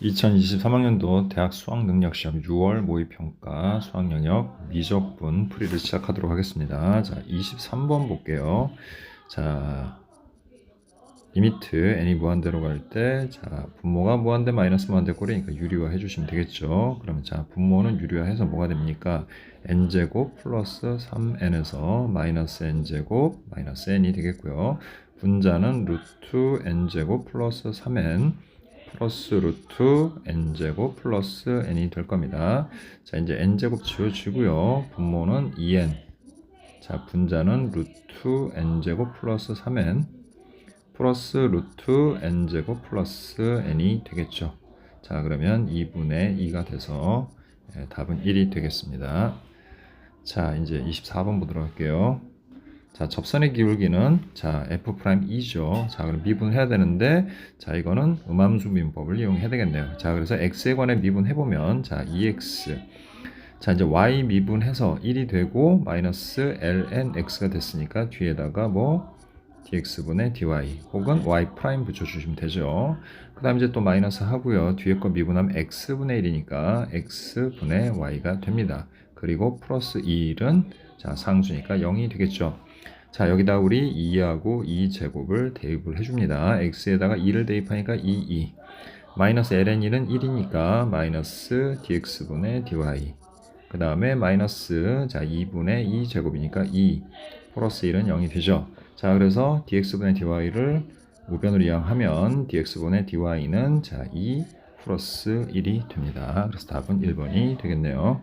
2023학년도 대학 수학능력시험 6월 모의평가 수학영역 미적분 풀이를 시작하도록 하겠습니다. 자, 23번 볼게요. 자, 리미트 n이 무한대로 갈 때, 자, 분모가 무한대 마이너스 무한대 꼴이니까 유리화 해주시면 되겠죠. 그러면 자, 분모는 유리화해서 뭐가 됩니까? n제곱 플러스 3n에서 마이너스 n제곱 마이너스 n이 되겠고요. 분자는 루트 n제곱 플러스 3n 플러스 루트 n제곱 플러스 n이 될 겁니다. 자, 이제 n제곱 지워지고요. 분모는 2n. 자, 분자는 루트 n제곱 플러스 3n 플러스 루트 n제곱 플러스 n이 되겠죠. 자, 그러면 2분의 2가 돼서 답은 1이 되겠습니다. 자, 이제 24번 보도록 할게요. 자, 접선의 기울기는 자 f'2죠. 자, 그럼 미분해야 되는데 자, 이거는 음함수 미분법을 이용해야 되겠네요. 자, 그래서 x에 관해 미분해 보면 자, 2x. 자, 이제 y 미분해서 1이 되고 마이너스 lnx가 됐으니까 뒤에다가 뭐 dx분의 dy 혹은 y 프라임 붙여주시면 되죠. 그 다음 이제 또 마이너스 하고요. 뒤에 거 미분하면 x분의 1이니까 x분의 y가 됩니다. 그리고 플러스 1은 자, 상수니까 0이 되겠죠. 자, 여기다 우리 2하고 2제곱을 대입을 해줍니다. x에다가 2를 대입하니까 2. 마이너스 ln1은 1이니까 마이너스 dx분의 dy. 그 다음에 마이너스 자 2분의 2제곱이니까 2 플러스 1은 0이 되죠. 자, 그래서 dx분의 dy를 우변으로 이항하면 dx분의 dy는 자 2 플러스 1이 됩니다. 그래서 답은 1번이 되겠네요.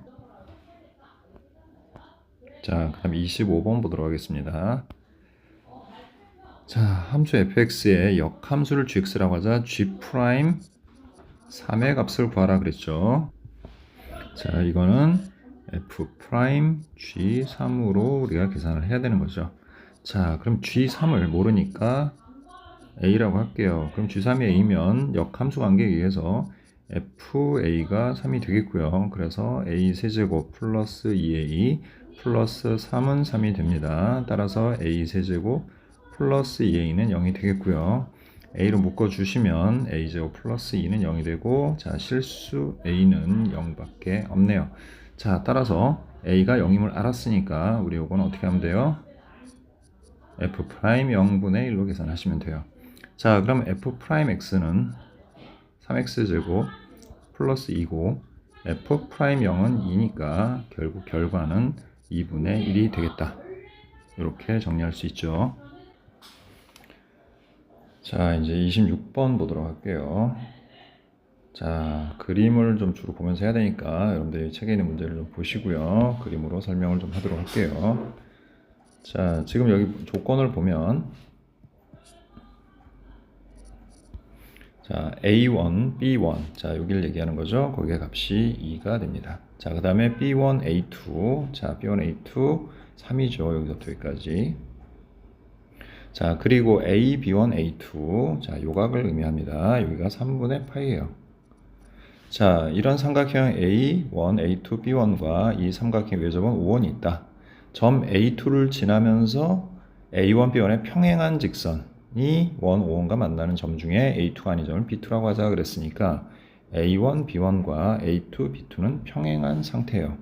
자, 그 다음에 25번 보도록 하겠습니다. 자, 함수 fx의 역함수를 gx라고 하자 g' 3의 값을 구하라 그랬죠. 자, 이거는 f' g3으로 우리가 계산을 해야 되는 거죠. 자, 그럼 g3을 모르니까 a라고 할게요. 그럼 g3이 a면 역함수 관계에 의해서 fa가 3이 되겠고요. 그래서 a 세제곱 플러스 2a 플러스 3은 3이 됩니다. 따라서 a 세제곱 플러스 2a는 0이 되겠고요. a로 묶어주시면 a제곱 플러스 2는 0이 되고 자, 실수 a는 0밖에 없네요. 자, 따라서 a가 0임을 알았으니까 우리 요거는 어떻게 하면 돼요? f' 0분의 1로 계산하시면 돼요. 자, 그럼 f'x는 3x제곱 플러스 2고 f'0은 2니까 결국 결과는 2분의 1이 되겠다. 이렇게 정리할 수 있죠. 자, 이제 26번 보도록 할게요. 자, 그림을 좀 주로 보면서 해야 되니까 여러분들이 책에 있는 문제를 좀 보시고요. 그림으로 설명을 좀 하도록 할게요. 자, 지금 여기 조건을 보면 자, A1, B1 자, 여기를 얘기하는 거죠. 거기에 값이 2가 됩니다. 자, 그 다음에 B1, A2 자, B1, A2 3이죠. 여기서부터 여기까지. 자, 그리고 A, B1, A2 자, 요각을 의미합니다. 여기가 3분의 파이예요. 자, 이런 삼각형 A1, A2, B1과 이 삼각형 외접은 5원이 있다. 점 A2를 지나면서 A1, B1의 평행한 직선이 1, 5원과 만나는 점 중에 A2가 아닌 점을 B2라고 하자 그랬으니까 A1, B1과 A2, B2는 평행한 상태예요.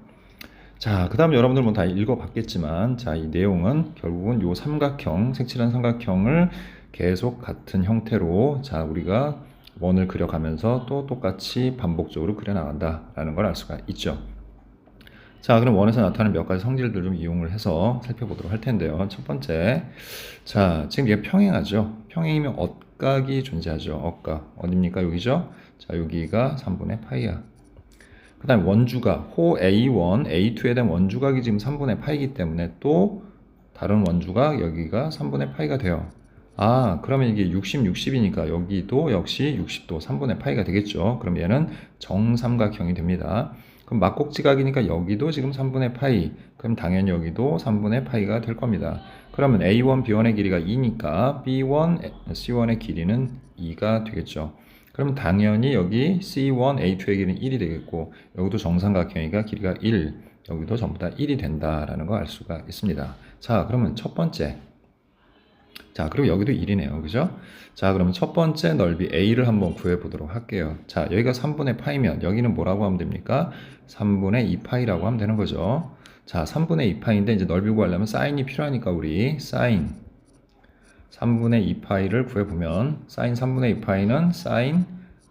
자, 그 다음 여러분들 뭐 다 읽어봤겠지만 자, 이 내용은 결국은 요 삼각형, 색칠한 삼각형을 계속 같은 형태로 자, 우리가 원을 그려가면서 또 똑같이 반복적으로 그려나간다라는 걸 알 수가 있죠. 자, 그럼 원에서 나타나는 몇 가지 성질들을 좀 이용을 해서 살펴보도록 할 텐데요. 첫 번째, 자, 지금 이게 평행하죠. 평행이면 억각이 존재하죠. 억각. 어딥니까? 여기죠? 자, 여기가 3분의 파이야. 그 다음에 원주각, 호 A1, A2에 대한 원주각이 지금 3분의 파이기 때문에 또 다른 원주각 여기가 3분의 파이가 돼요. 아, 그러면 이게 60, 60이니까 여기도 역시 60도 3분의 파이가 되겠죠. 그럼 얘는 정삼각형이 됩니다. 그럼 막곡지각이니까 여기도 지금 3분의 파이. 그럼 당연히 여기도 3분의 파이가 될 겁니다. 그러면 A1, B1의 길이가 2니까 B1, C1의 길이는 2가 되겠죠. 그럼 당연히 여기 C1, A2의 길이는 1이 되겠고 여기도 정삼각형이니까 길이가 1, 여기도 전부 다 1이 된다라는 거 알 수가 있습니다. 자, 그러면 첫 번째 자, 그리고 여기도 1이네요. 그죠? 자, 그러면 첫 번째 넓이 A를 한번 구해보도록 할게요. 자, 여기가 3분의 파이면 여기는 뭐라고 하면 됩니까? 3분의 2파이라고 하면 되는 거죠. 자, 3분의 2파이인데 이제 넓이 구하려면 사인이 필요하니까 우리 사인 3분의 2파이를 구해보면 사인 3분의 2파이는 사인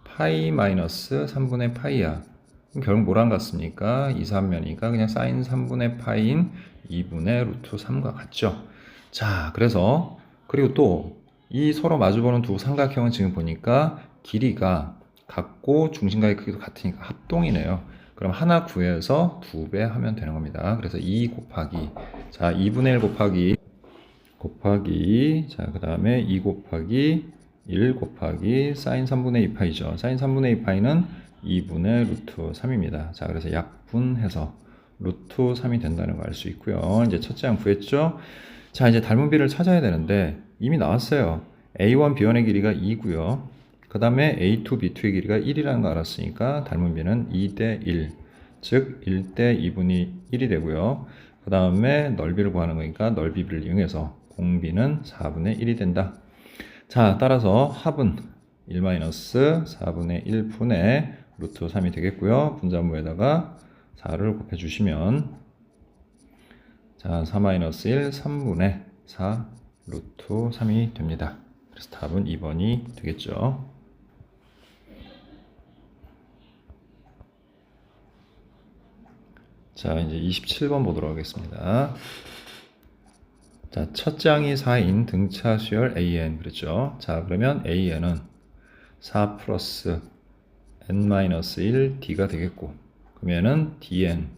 파이 마이너스 3분의 파이야. 그럼 결국 뭐랑 같습니까? 이산면이니까 그냥 사인 3분의 파이인 2분의 루트 3과 같죠. 자, 그래서 그리고 또 이 서로 마주보는 두 삼각형은 지금 보니까 길이가 같고 중심각의 크기도 같으니까 합동이네요. 그럼 하나 구해서 2배 하면 되는 겁니다. 그래서 2 곱하기 자 2분의 1 곱하기 자 그 다음에 2 곱하기 1 곱하기 사인 3분의 2파이죠. 사인 3분의 2파이는 2분의 루트 3입니다. 자 그래서 약분해서 루트 3이 된다는 걸 알 수 있고요. 이제 첫째 항 구했죠. 자 이제 닮은 비를 찾아야 되는데 이미 나왔어요. A1, B1의 길이가 2고요. 그 다음에 A2, B2의 길이가 1이라는 거 알았으니까 닮은 비는 2대 1, 즉 1대 2분의 1이 되고요. 그 다음에 넓이를 구하는 거니까 넓이비를 이용해서 공비는 4분의 1이 된다. 자 따라서 합은 1-4분의 1분의 루트 3이 되겠고요. 분자분모에다가 4를 곱해주시면 자 4-1 3분의 4 루트 3이 됩니다. 그래서 답은 2번이 되겠죠. 자 이제 27번 보도록 하겠습니다. 자 첫 장이 4인 등차 수열 AN 그랬죠. 자 그러면 AN은 4 플러스 n-1 D가 되겠고 그러면은 DN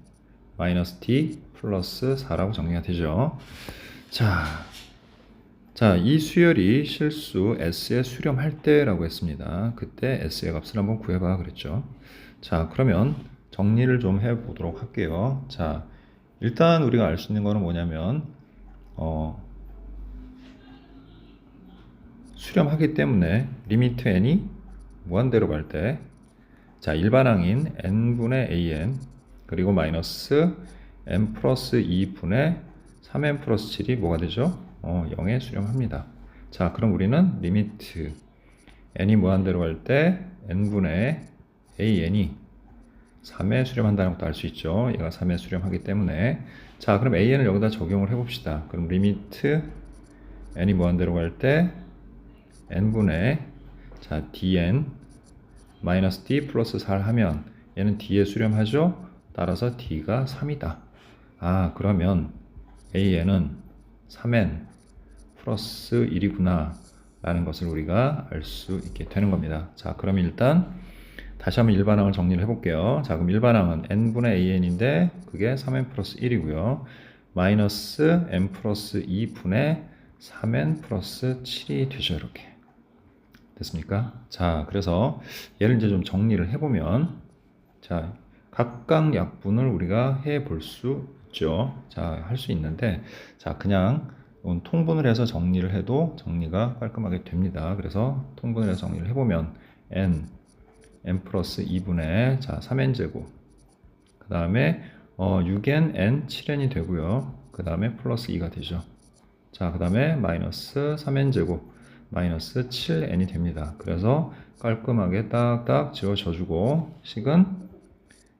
마이너스 D 플러스 4라고 정리가 되죠. 자, 이 수열이 실수 S에 수렴할 때라고 했습니다. 그때 S의 값을 한번 구해봐 그랬죠. 자, 그러면 정리를 좀 해보도록 할게요. 자, 일단 우리가 알 수 있는 거는 뭐냐면 수렴하기 때문에 리미트 n이 무한대로 갈 때 자, 일반항인 n분의 an 그리고 마이너스 n 플러스 2분의 3n 플러스 7이 뭐가 되죠? 0에 수렴합니다. 자, 그럼 우리는 리미트 n이 무한대로 갈 때 n분의 an이 3에 수렴한다는 것도 알 수 있죠. 얘가 3에 수렴하기 때문에 자, 그럼 an을 여기다 적용을 해봅시다. 그럼 리미트 n이 무한대로 갈 때 n분의 자 dn 마이너스 d 플러스 4를 하면 얘는 d에 수렴하죠. 따라서 d가 3이다. 아 그러면 an은 3n 플러스 1이구나 라는 것을 우리가 알 수 있게 되는 겁니다. 자 그럼 일단 다시 한번 일반항을 정리를 해볼게요. 자 그럼 일반항은 n분의 an인데 그게 3n 플러스 1이고요. 마이너스 n 플러스 2분의 3n 플러스 7이 되죠. 이렇게 됐습니까? 자 그래서 얘를 이제 좀 정리를 해보면 자 각각 약분을 우리가 해 볼 수 있죠. 자 할 수 있는데 자 그냥 통분을 해서 정리를 해도 정리가 깔끔하게 됩니다. 그래서 통분을 해서 정리를 해보면 n 플러스 2분의 자 3n제곱 그 다음에 6n n 7n이 되고요. 그 다음에 플러스 2가 되죠. 자 그 다음에 마이너스 3n제곱 마이너스 7n이 됩니다. 그래서 깔끔하게 딱딱 지워져주고 식은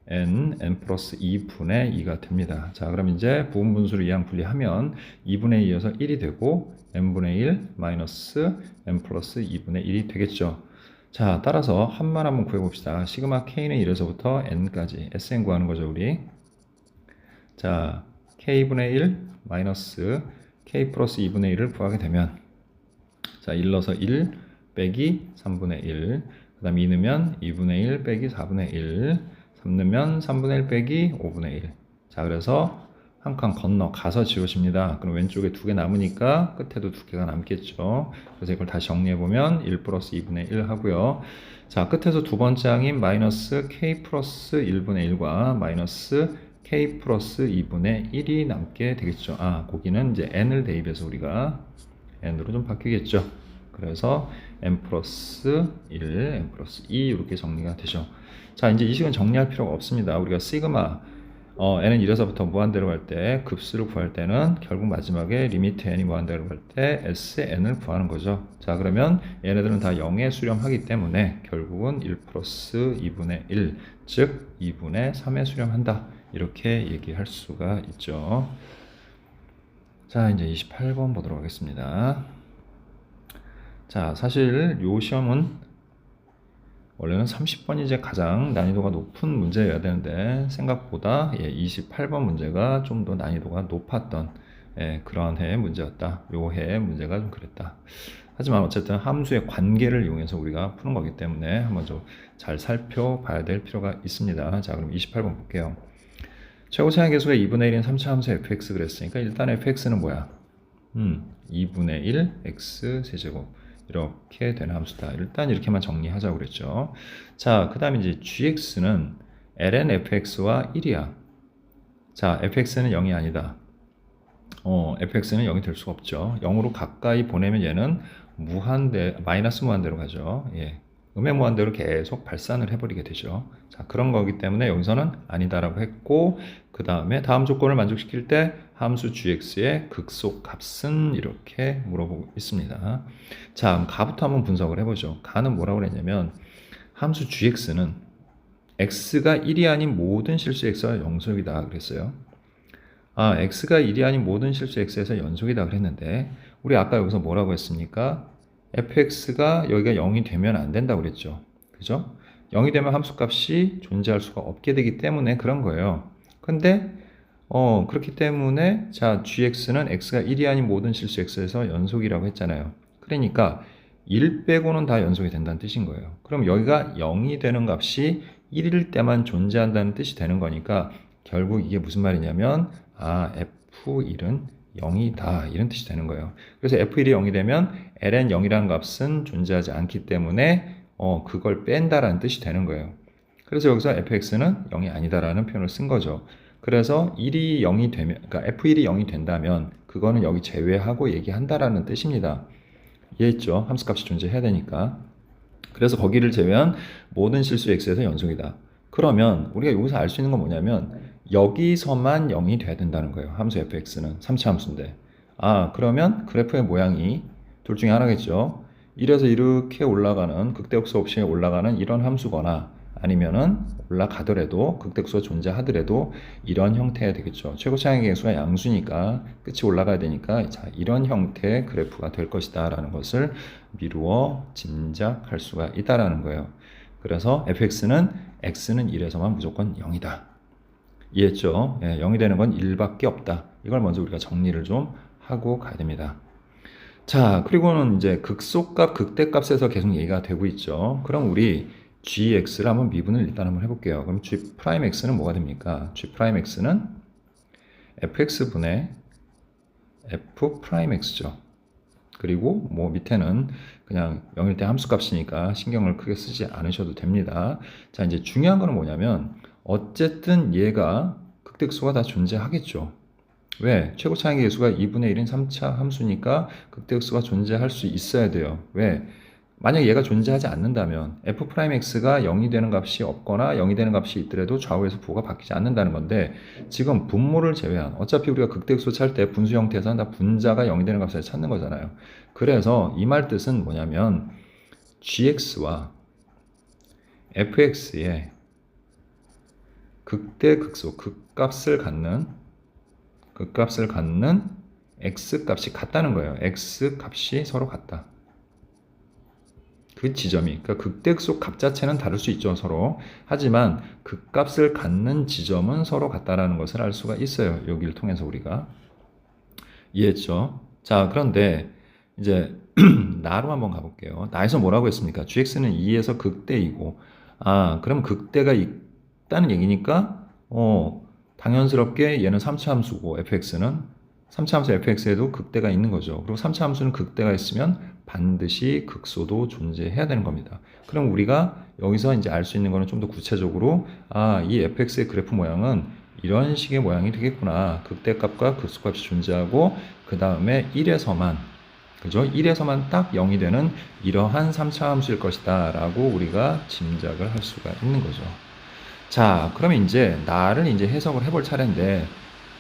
n 플러스 2분의 2가 됩니다. 자 그럼 이제 부분분수를 이항 분리하면 2분의 2여서 1이 되고 n분의 1 마이너스 n 플러스 2분의 1이 되겠죠. 자 따라서 합만 한번 구해봅시다. 시그마 k는 1에서부터 n까지 sn 구하는 거죠 우리. 자 k분의 1 마이너스 k 플러스 2분의 1을 구하게 되면 자 1 넣어서 1 빼기 3분의 1 그 다음 2 넣으면 2분의 1 빼기 4분의 1 3 넣으면 3분의 1 빼기 5분의 1 자 그래서 한 칸 건너 가서 지워집니다. 그럼 왼쪽에 2개 남으니까 끝에도 2개가 남겠죠. 그래서 이걸 다시 정리해보면 1 플러스 2분의 1 하고요. 자 끝에서 두 번째 항인 마이너스 k 플러스 1분의 1과 마이너스 k 플러스 2분의 1이 남게 되겠죠. 아 거기는 이제 n을 대입해서 우리가 n으로 좀 바뀌겠죠. 그래서 n 플러스 1, n 플러스 2 이렇게 정리가 되죠. 자 이제 이 식은 정리할 필요가 없습니다. 우리가 시그마 n은 1에서부터 무한대로 갈 때 급수를 구할 때는 결국 마지막에 리미트 n이 무한대로 갈 때 sn을 구하는 거죠. 자, 그러면 얘네들은 다 0에 수렴하기 때문에 결국은 1 플러스 2분의 1, 즉 2분의 3에 수렴한다. 이렇게 얘기할 수가 있죠. 자, 이제 28번 보도록 하겠습니다. 자, 사실 요 시험은 원래는 30번이 이제 가장 난이도가 높은 문제여야 되는데 생각보다 28번 문제가 좀 더 난이도가 높았던 그러한 해의 문제였다. 요 해의 문제가 좀 그랬다. 하지만 어쨌든 함수의 관계를 이용해서 우리가 푸는 거기 때문에 한번 좀 잘 살펴봐야 될 필요가 있습니다. 자, 그럼 28번 볼게요. 최고 차항 계수가 2분의 1인 3차 함수 fx 그랬으니까 일단 fx는 뭐야? 2분의 1 x 세제곱 이렇게 되는 함수다. 일단 이렇게만 정리하자고 그랬죠. 자, 그 다음에 이제 gx는 ln fx와 1이야. 자, fx는 0이 아니다. fx는 0이 될 수가 없죠. 0으로 가까이 보내면 얘는 마이너스 무한대로 가죠. 예. 음의 무한대로 계속 발산을 해버리게 되죠. 자, 그런 거기 때문에 여기서는 아니다라고 했고, 그 다음에 다음 조건을 만족시킬 때 함수 gx의 극소 값은 이렇게 물어보고 있습니다. 자, 그럼 가부터 한번 분석을 해보죠. 가는 뭐라고 그랬냐면 함수 gx는 x가 1이 아닌 모든 실수 x와 연속이다 그랬어요. 아, x가 1이 아닌 모든 실수 x에서 연속이다 그랬는데 우리 아까 여기서 뭐라고 했습니까? fx가 여기가 0이 되면 안 된다고 그랬죠. 그죠? 0이 되면 함수값이 존재할 수가 없게 되기 때문에 그런 거예요. 근데 그렇기 때문에 자, gx는 x가 1이 아닌 모든 실수 x에서 연속이라고 했잖아요. 그러니까 1 빼고는 다 연속이 된다는 뜻인 거예요. 그럼 여기가 0이 되는 값이 1일 때만 존재한다는 뜻이 되는 거니까 결국 이게 무슨 말이냐면 F1은 0이다 이런 뜻이 되는 거예요. 그래서 F1이 0이 되면 ln 0이라는 값은 존재하지 않기 때문에 그걸 뺀다라는 뜻이 되는 거예요. 그래서 여기서 fx는 0이 아니다라는 표현을 쓴 거죠. 그래서 1이 0이 되면, 그러니까 F1이 0이 된다면 그거는 여기 제외하고 얘기한다라는 뜻입니다. 이해했죠? 함수값이 존재해야 되니까. 그래서 거기를 제외한 모든 실수 x에서 연속이다. 그러면 우리가 여기서 알 수 있는 건 뭐냐면 여기서만 0이 돼야 된다는 거예요. 함수 fx는 3차 함수인데. 그러면 그래프의 모양이 둘 중에 하나겠죠. 1에서 이렇게 올라가는 극대극소 없이 올라가는 이런 함수거나 아니면은 올라가더라도 극대극소가 존재하더라도 이런 형태가 되겠죠. 최고 차항의 계수가 양수니까 끝이 올라가야 되니까 자, 이런 형태의 그래프가 될 것이다 라는 것을 미루어 짐작할 수가 있다라는 거예요. 그래서 fx는 x는 1에서만 무조건 0이다. 이해했죠? 0이 되는 건 1밖에 없다. 이걸 먼저 우리가 정리를 좀 하고 가야 됩니다. 자, 그리고는 이제 극소값, 극대값에서 계속 얘기가 되고 있죠. 그럼 우리 gx를 한번 미분을 일단 한번 해볼게요. 그럼 g'x는 뭐가 됩니까? g'x는 fx분의 f'x죠. 그리고 뭐 밑에는 그냥 0일 때 함수값이니까 신경을 크게 쓰지 않으셔도 됩니다. 자, 이제 중요한 거는 뭐냐면 어쨌든 얘가 극대극소가 다 존재하겠죠. 왜? 최고 차항의 계수가 2분의 1인 3차 함수니까 극대극소가 존재할 수 있어야 돼요. 왜? 만약 얘가 존재하지 않는다면 f'x가 0이 되는 값이 없거나 0이 되는 값이 있더라도 좌우에서 부호가 바뀌지 않는다는 건데 지금 분모를 제외한 어차피 우리가 극대극소 찾을 때 분수 형태에서는 다 분자가 0이 되는 값을 찾는 거잖아요. 그래서 이 말 뜻은 뭐냐면 gx와 fx의 극대극소, 극값을 갖는 x값이 같다는 거예요. x값이 서로 같다. 그 지점이, 그러니까 극대극소 값 자체는 다를 수 있죠, 서로. 하지만 극값을 갖는 지점은 서로 같다라는 것을 알 수가 있어요. 여기를 통해서 우리가. 이해했죠? 자, 그런데 이제 나로 한번 가볼게요. 나에서 뭐라고 했습니까? gx는 2에서 극대이고, 그럼 극대가 있다는 얘기니까, 당연스럽게 얘는 3차 함수고, fx는 3차 함수 fx에도 극대가 있는 거죠. 그리고 3차 함수는 극대가 있으면 반드시 극소도 존재해야 되는 겁니다. 그럼 우리가 여기서 이제 알 수 있는 거는 좀 더 구체적으로 이 fx의 그래프 모양은 이런 식의 모양이 되겠구나. 극대값과 극소값이 존재하고 그 다음에 1에서만 그죠? 1에서만 딱 0이 되는 이러한 3차 함수일 것이다 라고 우리가 짐작을 할 수가 있는 거죠. 자, 그러면 이제 나를 이제 해석을 해볼 차례인데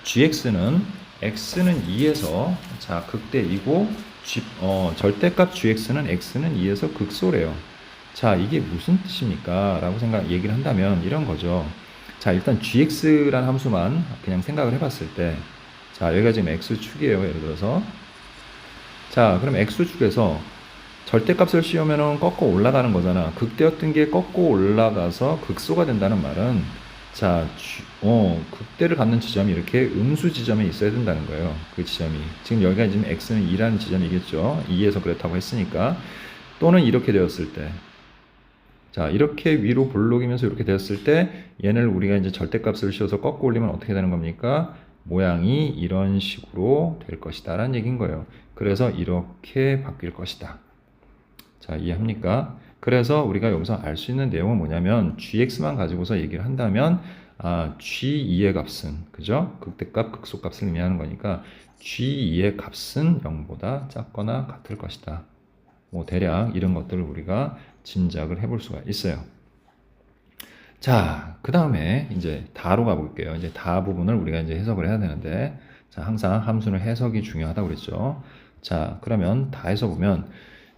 gx는 x는 2에서 자 극대이고 절대값 gx는 x는 2에서 극소래요. 자, 이게 무슨 뜻입니까? 라고 얘기를 한다면 이런 거죠. 자, 일단 gx라는 함수만 그냥 생각을 해봤을 때, 자, 여기가 지금 x축이에요. 예를 들어서. 자, 그럼 x축에서 절대값을 씌우면 꺾어 올라가는 거잖아. 극대였던 게 꺾어 올라가서 극소가 된다는 말은, 자, 극대를 갖는 지점이 이렇게 음수 지점에 있어야 된다는 거예요. 그 지점이. 지금 여기가 지금 x는 2라는 지점이겠죠. 2에서 그렇다고 했으니까. 또는 이렇게 되었을 때, 자, 이렇게 위로 볼록이면서 이렇게 되었을 때 얘를 우리가 이제 절대값을 씌워서 꺾어 올리면 어떻게 되는 겁니까? 모양이 이런 식으로 될 것이다 라는 얘기인 거예요. 그래서 이렇게 바뀔 것이다. 자, 이해합니까? 그래서 우리가 여기서 알 수 있는 내용은 뭐냐면 gx만 가지고서 얘기를 한다면 g2의 값은, 그죠? 극대값, 극소값을 의미하는 거니까 g2의 값은 0보다 작거나 같을 것이다. 뭐 대략 이런 것들을 우리가 짐작을 해볼 수가 있어요. 자, 그 다음에 이제 다로 가볼게요. 이제 다 부분을 우리가 이제 해석을 해야 되는데, 자, 항상 함수는 해석이 중요하다고 그랬죠. 자, 그러면 다에서 보면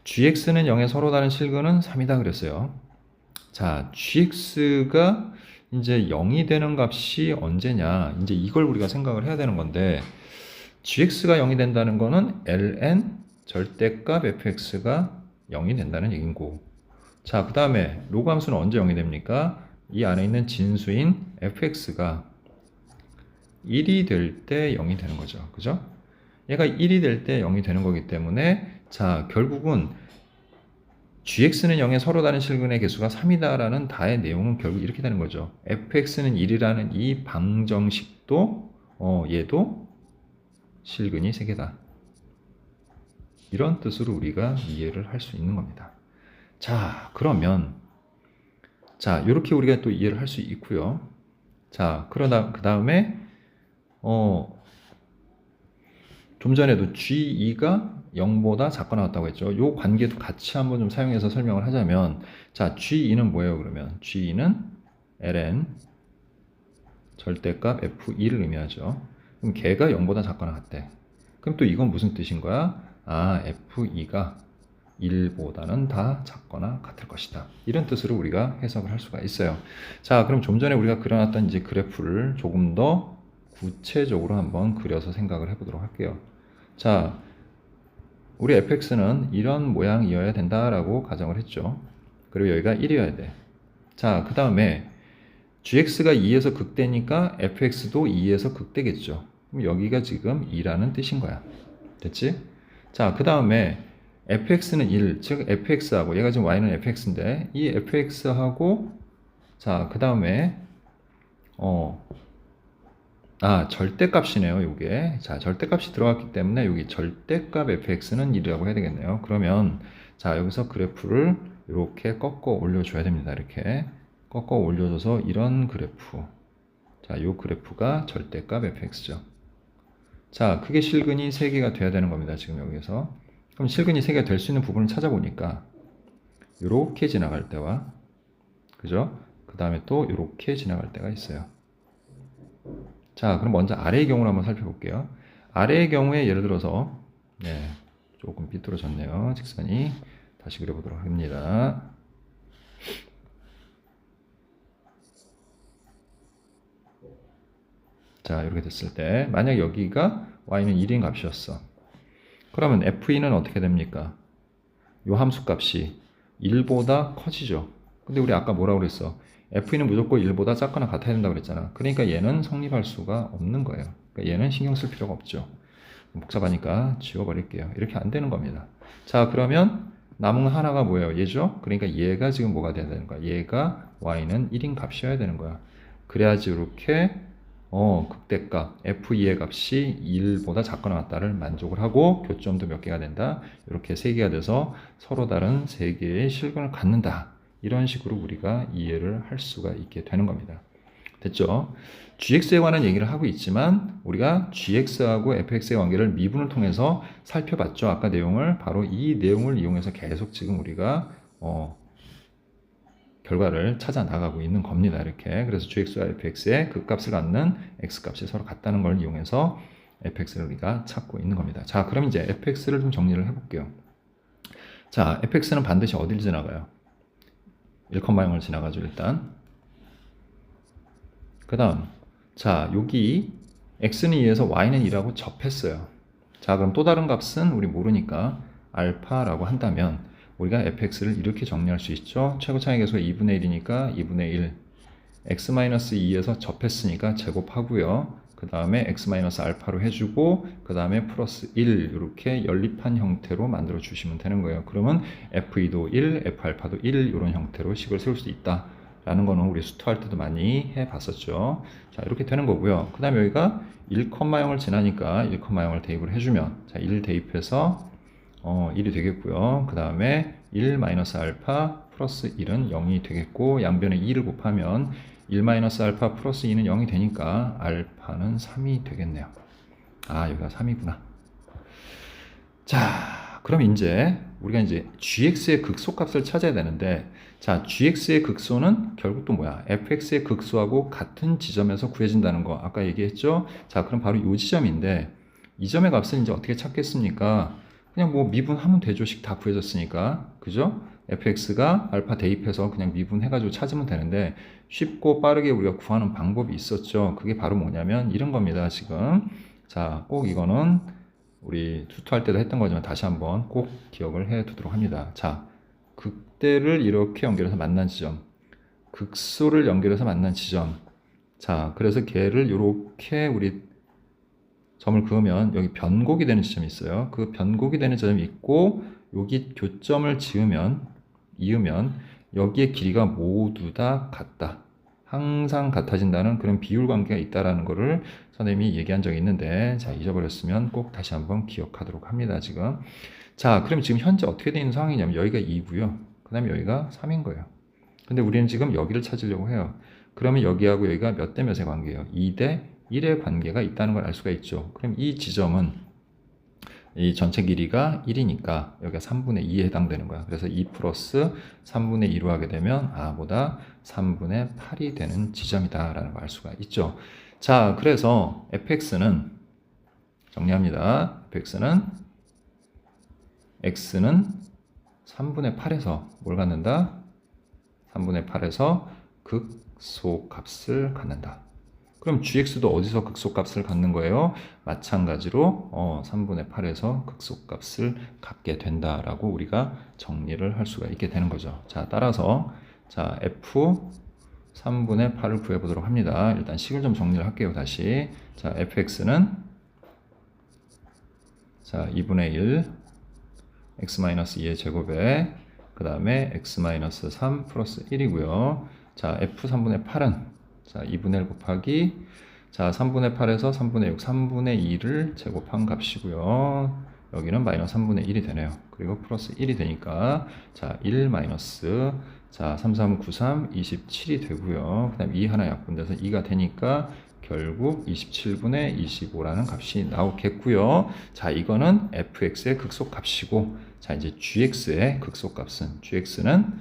gx는 0에 서로 다른 실근은 3이다 그랬어요. 자, gx가 이제 0이 되는 값이 언제냐? 이제 이걸 우리가 생각을 해야 되는 건데, gx가 0이 된다는 거는 ln 절대값 fx가 0이 된다는 얘기고, 자, 그 다음에 로그 함수는 언제 0이 됩니까? 이 안에 있는 진수인 fx가 1이 될 때 0이 되는 거죠. 그죠? 얘가 1이 될 때 0이 되는 거기 때문에, 자, 결국은 gx는 0에 서로 다른 실근의 개수가 3이다라는 다의 내용은 결국 이렇게 되는 거죠. fx는 1이라는 이 방정식도 얘도 실근이 3개다. 이런 뜻으로 우리가 이해를 할 수 있는 겁니다. 자, 그러면 자, 이렇게 우리가 또 이해를 할 수 있고요. 자, 그러다 그 다음에 좀 전에도 G2가 0보다 작거나 같다고 했죠. 이 관계도 같이 한번 좀 사용해서 설명을 하자면, 자, G2는 뭐예요? 그러면 G2는 ln 절대값 F2를 의미하죠. 그럼 걔가 0보다 작거나 같대. 그럼 또 이건 무슨 뜻인 거야? F2가 1보다는 다 작거나 같을 것이다. 이런 뜻으로 우리가 해석을 할 수가 있어요. 자, 그럼 좀 전에 우리가 그려놨던 이제 그래프를 조금 더 구체적으로 한번 그려서 생각을 해보도록 할게요. 자, 우리 fx는 이런 모양이어야 된다라고 가정을 했죠. 그리고 여기가 1이어야 돼. 자, 그 다음에 gx가 2에서 극대니까 fx도 2에서 극대겠죠. 그럼 여기가 지금 2라는 뜻인 거야. 됐지? 자, 그 다음에 fx는 1, 즉 fx하고, 얘가 지금 y는 fx인데 이 fx하고, 자, 그 다음에 절대값이네요, 요게. 자, 절대값이 들어갔기 때문에 여기 절대값 fx는 1이라고 해야 되겠네요. 그러면 자, 여기서 그래프를 이렇게 꺾어 올려줘야 됩니다. 이렇게 꺾어 올려줘서 이런 그래프. 자, 요 그래프가 절대값 fx죠. 자, 크게 실근이 3개가 돼야 되는 겁니다. 지금 여기서. 그럼 실근이 3개가 될 수 있는 부분을 찾아보니까 이렇게 지나갈 때와, 그죠? 그 다음에 또 이렇게 지나갈 때가 있어요. 자, 그럼 먼저 아래의 경우를 한번 살펴볼게요. 아래의 경우에 예를 들어서, 네, 조금 삐뚤어졌네요. 직선이. 다시 그려보도록 합니다. 자, 이렇게 됐을 때 만약 여기가 y는 1인 값이었어. 그러면 f2는 어떻게 됩니까? 이 함수 값이 1보다 커지죠. 근데 우리 아까 뭐라고 그랬어? f2는 무조건 1보다 작거나 같아야 된다고 그랬잖아. 그러니까 얘는 성립할 수가 없는 거예요. 그러니까 얘는 신경 쓸 필요가 없죠. 복잡하니까 지워버릴게요. 이렇게 안 되는 겁니다. 자, 그러면 남은 하나가 뭐예요? 얘죠? 그러니까 얘가 지금 뭐가 돼야 되는 거야? 얘가 y는 1인 값이어야 되는 거야. 그래야지 이렇게 극대값 f2의 값이 1보다 작거나 같다를 만족을 하고 교점도 몇 개가 된다. 이렇게 3개가 돼서 서로 다른 3개의 실근을 갖는다. 이런 식으로 우리가 이해를 할 수가 있게 되는 겁니다. 됐죠? gx에 관한 얘기를 하고 있지만 우리가 gx하고 fx의 관계를 미분을 통해서 살펴봤죠. 아까 내용을 바로 이 내용을 이용해서 계속 지금 우리가 결과를 찾아 나가고 있는 겁니다. 이렇게. 그래서 gx와 fx의 극값을 갖는 x값이 서로 같다는 걸 이용해서 fx를 우리가 찾고 있는 겁니다. 자, 그럼 이제 fx를 좀 정리를 해볼게요. 자, fx는 반드시 어딜 지나가요? 1,0을 지나가죠, 일단. 그 다음, 자, 여기 x는 2에서 y는 2라고 접했어요. 자, 그럼 또 다른 값은 우리 모르니까 알파라고 한다면 우리가 fx를 이렇게 정리할 수 있죠. 최고차의 계수가 2분의 1이니까 2분의 1 x-2에서 접했으니까 제곱하고요. 그 다음에 x-알파로 해주고 그 다음에 플러스 1 이렇게 연립한 형태로 만들어 주시면 되는 거예요. 그러면 f2도 1, f알파도 1 이런 형태로 식을 세울 수 있다 라는 거는 우리 수투할 때도 많이 해봤었죠. 자, 이렇게 되는 거고요. 그 다음에 여기가 1,0을 지나니까 1,0을 대입을 해주면 자, 1 대입해서 1이 되겠고요. 그 다음에 1 마이너스 알파 플러스 1은 0이 되겠고 양변에 2를 곱하면 1 마이너스 알파 플러스 2는 0이 되니까 알파는 3이 되겠네요. 아, 여기가 3이구나. 자, 그럼 이제 우리가 이제 gx의 극소값을 찾아야 되는데 자, gx의 극소는 결국 또 뭐야? fx의 극소하고 같은 지점에서 구해진다는 거 아까 얘기했죠? 자, 그럼 바로 이 지점인데 이 점의 값을 이제 어떻게 찾겠습니까? 그냥 뭐 미분하면 되죠식 다 구해졌으니까 그죠? fx가 알파 대입해서 그냥 미분해가지고 찾으면 되는데 쉽고 빠르게 우리가 구하는 방법이 있었죠. 그게 바로 뭐냐면 이런 겁니다. 지금 자, 꼭 이거는 우리 투투할 때도 했던 거지만 다시 한번 꼭 기억을 해 두도록 합니다. 자, 극대를 이렇게 연결해서 만난 지점, 극소를 연결해서 만난 지점. 자, 그래서 걔를 이렇게 우리 점을 그으면 여기 변곡이 되는 지점이 있어요. 그 변곡이 되는 지점이 있고 여기 교점을 이으면 여기의 길이가 모두 다 같다. 항상 같아진다는 그런 비율 관계가 있다라는 것을 선생님이 얘기한 적이 있는데 자, 잊어버렸으면 꼭 다시 한번 기억하도록 합니다. 지금. 자, 그럼 지금 현재 어떻게 되어 있는 상황이냐면 여기가 2고요. 그 다음에 여기가 3인 거예요. 근데 우리는 지금 여기를 찾으려고 해요. 그러면 여기하고 여기가 몇 대 몇의 관계예요? 2대 1의 관계가 있다는 걸 알 수가 있죠. 그럼 이 지점은 이 전체 길이가 1이니까 여기가 3분의 2에 해당되는 거야. 그래서 2 플러스 3분의 2로 하게 되면 보다 3분의 8이 되는 지점이다 라는 걸 알 수가 있죠. 자, 그래서 fx는 정리합니다. fx는 x는 3분의 8에서 뭘 갖는다? 3분의 8에서 극소값을 갖는다. 그럼 gx도 어디서 극소값을 갖는 거예요? 마찬가지로 3분의 8에서 극소값을 갖게 된다라고 우리가 정리를 할 수가 있게 되는 거죠. 자, 따라서 자, f 3분의 8을 구해보도록 합니다. 일단 식을 좀 정리를 할게요. 다시. 자, fx는 자, 2분의 1 x-2의 제곱에 그 다음에 x-3 플러스 1이고요. 자, f 3분의 8은 자, 2분의 1 곱하기 자, 3분의 8에서 3분의 6, 3분의 2를 제곱한 값이고요. 여기는 마이너스 3분의 1이 되네요. 그리고 플러스 1이 되니까 자, 1 마이너스 자, 3, 3, 9, 3, 27이 되고요. 그 다음 2 하나 약분돼서 2가 되니까 결국 27분의 25라는 값이 나오겠고요. 자, 이거는 fx의 극소값이고 자, 이제 gx의 극소값은 gx는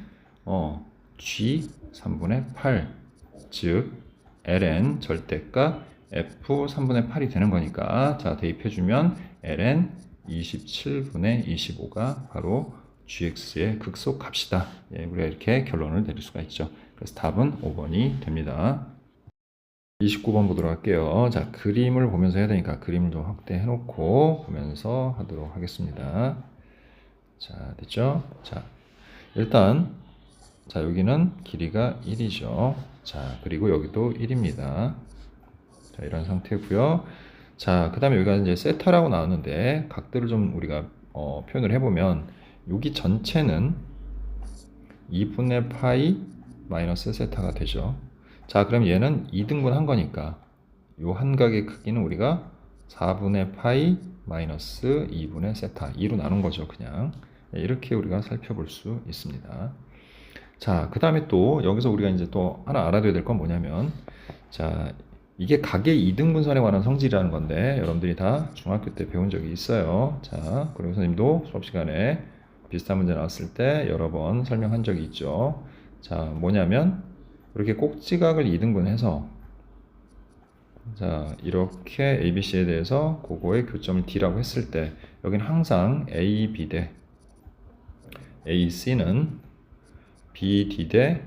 g 3분의 8 즉 ln 절대값 f 3분의 8이 되는 거니까 자, 대입해주면 ln 27분의 25가 바로 gx의 극소값이다. 예, 우리가 이렇게 결론을 내릴 수가 있죠. 그래서 답은 5번이 됩니다. 29번 보도록 할게요. 자, 그림을 보면서 해야 되니까 그림을 좀 확대해 놓고 보면서 하도록 하겠습니다. 자, 됐죠? 자, 일단 자, 여기는 길이가 1이죠. 자, 그리고 여기도 1입니다. 자, 이런 상태고요. 자, 그 다음에 여기가 이제 세타라고 나왔는데 각들을 좀 우리가 표현을 해보면 여기 전체는 2분의 파이 마이너스 세타가 되죠. 자, 그럼 얘는 2등분 한 거니까 요 한각의 크기는 우리가 4분의 파이 마이너스 2분의 세타 2로 나눈 거죠. 그냥 이렇게 우리가 살펴볼 수 있습니다. 자, 그 다음에 또 여기서 우리가 이제 또 하나 알아둬야 될 건 뭐냐면 자, 이게 각의 2등분선에 관한 성질이라는 건데 여러분들이 다 중학교 때 배운 적이 있어요. 자, 그리고 선생님도 수업 시간에 비슷한 문제 나왔을 때 여러 번 설명한 적이 있죠. 자, 뭐냐면 이렇게 꼭지각을 2등분해서 자, 이렇게 ABC에 대해서 그거의 교점을 D라고 했을 때 여기는 항상 AB 대 AC는 BD 대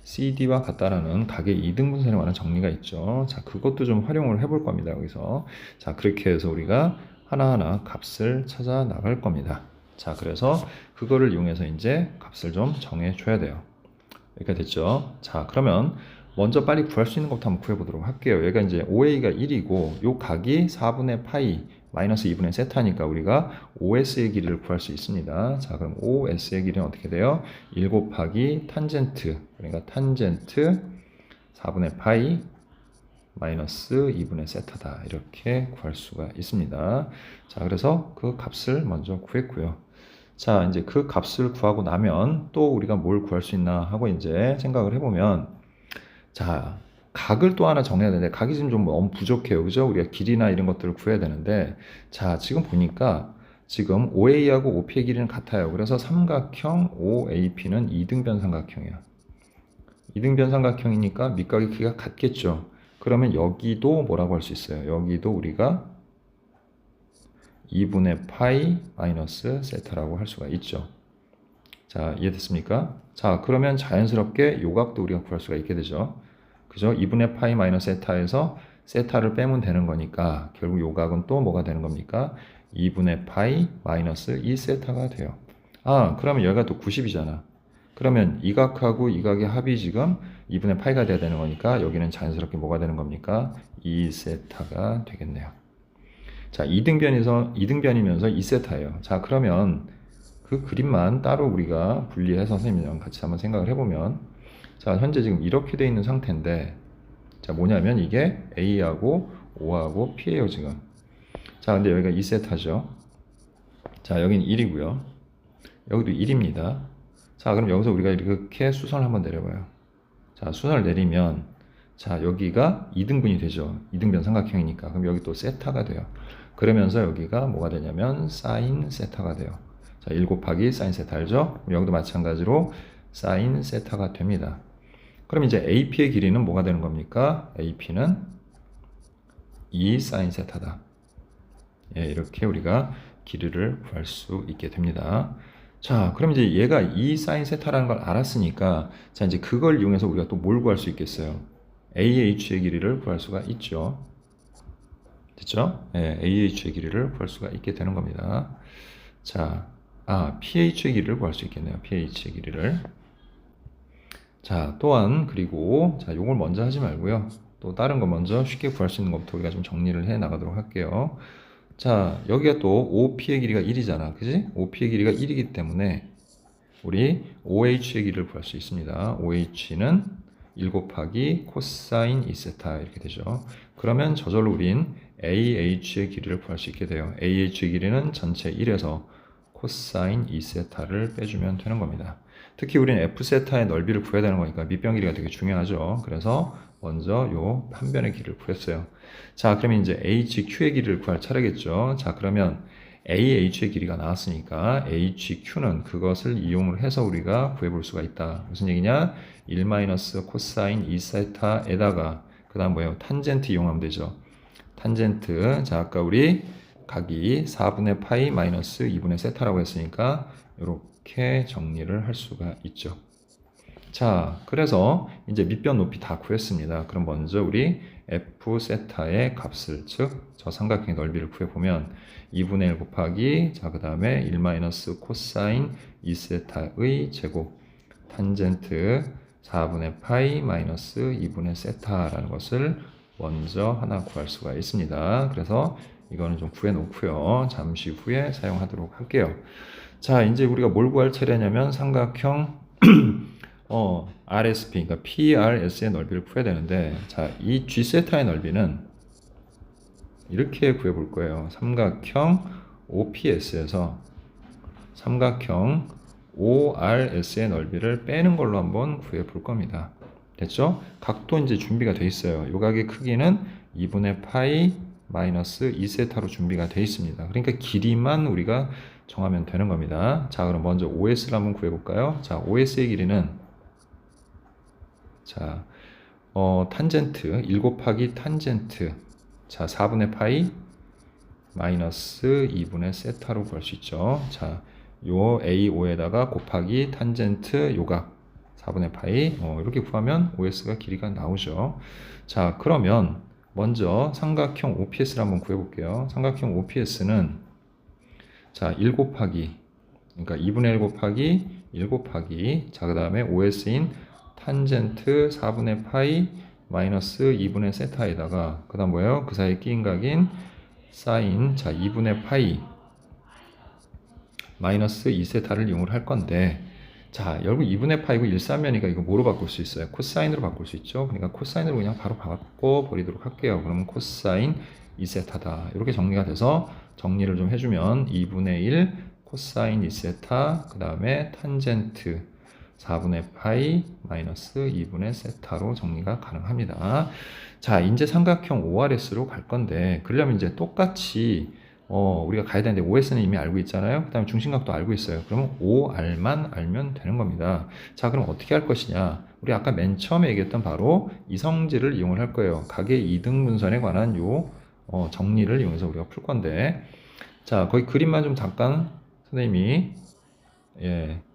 CD와 같다라는 각의 2등분선에 관한 정리가 있죠. 자, 그것도 좀 활용을 해볼 겁니다. 여기서. 자, 그렇게 해서 우리가 하나하나 값을 찾아 나갈 겁니다. 자, 그래서 그거를 이용해서 이제 값을 좀 정해줘야 돼요. 이렇게 됐죠. 자, 그러면 먼저 빨리 구할 수 있는 것부터 한번 구해보도록 할게요. 여기가 이제 OA가 1이고 요 각이 4분의 파이 마이너스 2분의 세타니까 우리가 OS의 길이를 구할 수 있습니다. 자, 그럼 OS의 길이는 어떻게 돼요? 1 곱하기 탄젠트, 그러니까 탄젠트 4분의 파이 마이너스 2분의 세타다. 이렇게 구할 수가 있습니다. 자, 그래서 그 값을 먼저 구했고요. 자, 이제 그 값을 구하고 나면 또 우리가 뭘 구할 수 있나 하고 이제 생각을 해보면, 자, 각을 또 하나 정해야 되는데 각이 지금 좀 너무 부족해요. 그죠? 우리가 길이나 이런 것들을 구해야 되는데, 자, 지금 보니까 지금 OA하고 OP의 길이는 같아요. 그래서 삼각형 OAP는 이등변 삼각형이야. 이등변 삼각형이니까 밑각의 크기가 같겠죠. 그러면 여기도 뭐라고 할 수 있어요? 여기도 우리가 2분의 파이 마이너스 세타라고 할 수가 있죠. 자, 이해됐습니까? 자, 그러면 자연스럽게 요각도 우리가 구할 수가 있게 되죠. 그죠? 2분의 파이 마이너스 세타에서 세타를 빼면 되는 거니까 결국 요각은 또 뭐가 되는 겁니까? 2분의 파이 마이너스 2세타가 돼요. 아, 그러면 여기가 또 90이잖아. 그러면 이 각하고 이 각의 합이 지금 2분의 파이가 돼야 되는 거니까 여기는 자연스럽게 뭐가 되는 겁니까? 2세타가 되겠네요. 자, 2등변이면서 2세타예요. 자, 그러면 그 그림만 따로 우리가 분리해서 선생님이랑 같이 한번 생각을 해보면, 자, 현재 지금 이렇게 돼 있는 상태인데, 자, 뭐냐면 이게 A하고 O하고 P예요, 지금. 자, 근데 여기가 2세타죠. 자, 여기는 1이고요. 여기도 1입니다. 자, 그럼 여기서 우리가 이렇게 수선을 한번 내려봐요. 자, 수선을 내리면, 자, 여기가 2등분이 되죠. 2등변 삼각형이니까. 그럼 여기 또 세타가 돼요. 그러면서 여기가 뭐가 되냐면 사인 세타가 돼요. 자, 1 곱하기 사인 세타 알죠? 여기도 마찬가지로 사인 세타가 됩니다. 그럼 이제 AP의 길이는 뭐가 되는 겁니까? AP는 2 사인 세타다. 예, 이렇게 우리가 길이를 구할 수 있게 됩니다. 자, 그럼 이제 얘가 2 사인 세타라는 걸 알았으니까, 자, 이제 그걸 이용해서 우리가 또 뭘 구할 수 있겠어요? AH의 길이를 구할 수가 있죠. 됐죠? 예, AH의 길이를 구할 수가 있게 되는 겁니다. 자, PH의 길이를 구할 수 있겠네요. PH의 길이를. 자, 또한 그리고 자, 요걸 먼저 하지 말고요. 또 다른 거 먼저 쉽게 구할 수 있는 것부터 우리가 좀 정리를 해 나가도록 할게요. 자, 여기가 또 OP의 길이가 1이잖아. 그지? OP의 길이가 1이기 때문에 우리 OH의 길이를 구할 수 있습니다. OH는 1 곱하기 코사인 2세타 이렇게 되죠. 그러면 저절로 우린 AH의 길이를 구할 수 있게 돼요. AH의 길이는 전체 1에서 코사인 2세타를 빼주면 되는 겁니다. 특히 우리는 F세타의 넓이를 구해야 되는 거니까 밑변 길이가 되게 중요하죠. 그래서 먼저 요 한 변의 길이를 구했어요. 자, 그러면 이제 HQ의 길이를 구할 차례겠죠. 자, 그러면 AH의 길이가 나왔으니까 HQ는 그것을 이용을 해서 우리가 구해볼 수가 있다. 무슨 얘기냐? 1 코사인 2세타에다가 그 다음 뭐예요? 탄젠트 이용하면 되죠. 탄젠트. 자, 아까 우리 각이 4분의 파이 마이너스 2분의 세타라고 했으니까 이렇게 정리를 할 수가 있죠. 자, 그래서 이제 밑변 높이 다 구했습니다. 그럼 먼저 우리 F 세타의 값을, 즉 저 삼각형의 넓이를 구해보면 2분의 1 곱하기, 자, 그 다음에 1 코사인 2세타의 제곱 탄젠트 4분의 파이 마이너스 2분의 세타라는 것을 먼저 하나 구할 수가 있습니다. 그래서 이거는 좀 구해 놓고요. 잠시 후에 사용하도록 할게요. 자, 이제 우리가 뭘 구할 차례냐면 삼각형 RSP, 그러니까 PRS의 넓이를 구해야 되는데, 자, 이 G세타의 넓이는 이렇게 구해 볼 거예요. 삼각형 OPS에서 삼각형 ORS의 넓이를 빼는 걸로 한번 구해 볼 겁니다. 됐죠? 각도 이제 준비가 돼 있어요. 요 각의 크기는 2분의 파이 마이너스 2세타로 준비가 돼 있습니다. 그러니까 길이만 우리가 정하면 되는 겁니다. 자, 그럼 먼저 OS를 한번 구해 볼까요? 자, OS의 길이는 자, 탄젠트 1 곱하기 탄젠트 자 4분의 파이 마이너스 2분의 세타로 구할 수 있죠. 자, 요 A5에다가 곱하기 탄젠트 요각 4분의 파이 이렇게 구하면 OS가 길이가 나오죠. 자, 그러면 먼저 삼각형 OPS를 한번 구해볼게요. 삼각형 OPS는 자, 1 곱하기 그러니까 2분의 1 곱하기 1 곱하기 자, 그 다음에 OS인 탄젠트 4분의 파이 마이너스 2분의 세타에다가 그 다음 뭐예요? 그 사이에 끼인 각인 사인 자 2분의 파이 마이너스 2세타를 이용을 할 건데 자 여러분 2분의 파이고 1사면이니까 이거 뭐로 바꿀 수 있어요? 코사인으로 바꿀 수 있죠. 그러니까 코사인으로 그냥 바로 바꿔버리도록 할게요. 그러면 코사인 2세타다 이렇게 정리가 돼서 정리를 좀 해주면 2분의 1 코사인 2세타 그 다음에 탄젠트 4분의 파이 마이너스 2분의 세타로 정리가 가능합니다. 자, 이제 삼각형 ORS로 갈 건데 그러려면 이제 똑같이 우리가 가야 되는데 OS는 이미 알고 있잖아요. 그 다음에 중심각도 알고 있어요. 그러면 OR만 알면 되는 겁니다. 자, 그럼 어떻게 할 것이냐? 우리 아까 맨 처음에 얘기했던 바로 이성질을 이용을 할 거예요. 각의 이등분선에 관한 요 정리를 이용해서 우리가 풀 건데 자, 거기 그림만 좀 잠깐 선생님이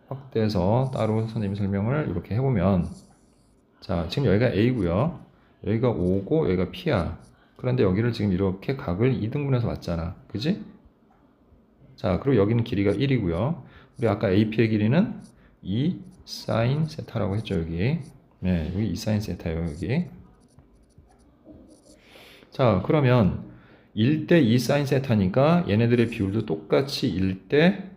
확대해서 따로 선생님 설명을 이렇게 해보면 자, 지금 여기가 A고요. 여기가 O고 여기가 P야. 그런데 여기를 지금 이렇게 각을 2등분해서 왔잖아. 그지? 자, 그리고 여기는 길이가 1이고요. 우리 아까 AP의 길이는 2 사인 세타라고 했죠, 여기. 네, 여기 2 사인 세타예요, 여기. 자, 그러면 1대 2 사인 세타니까 얘네들의 비율도 똑같이 1대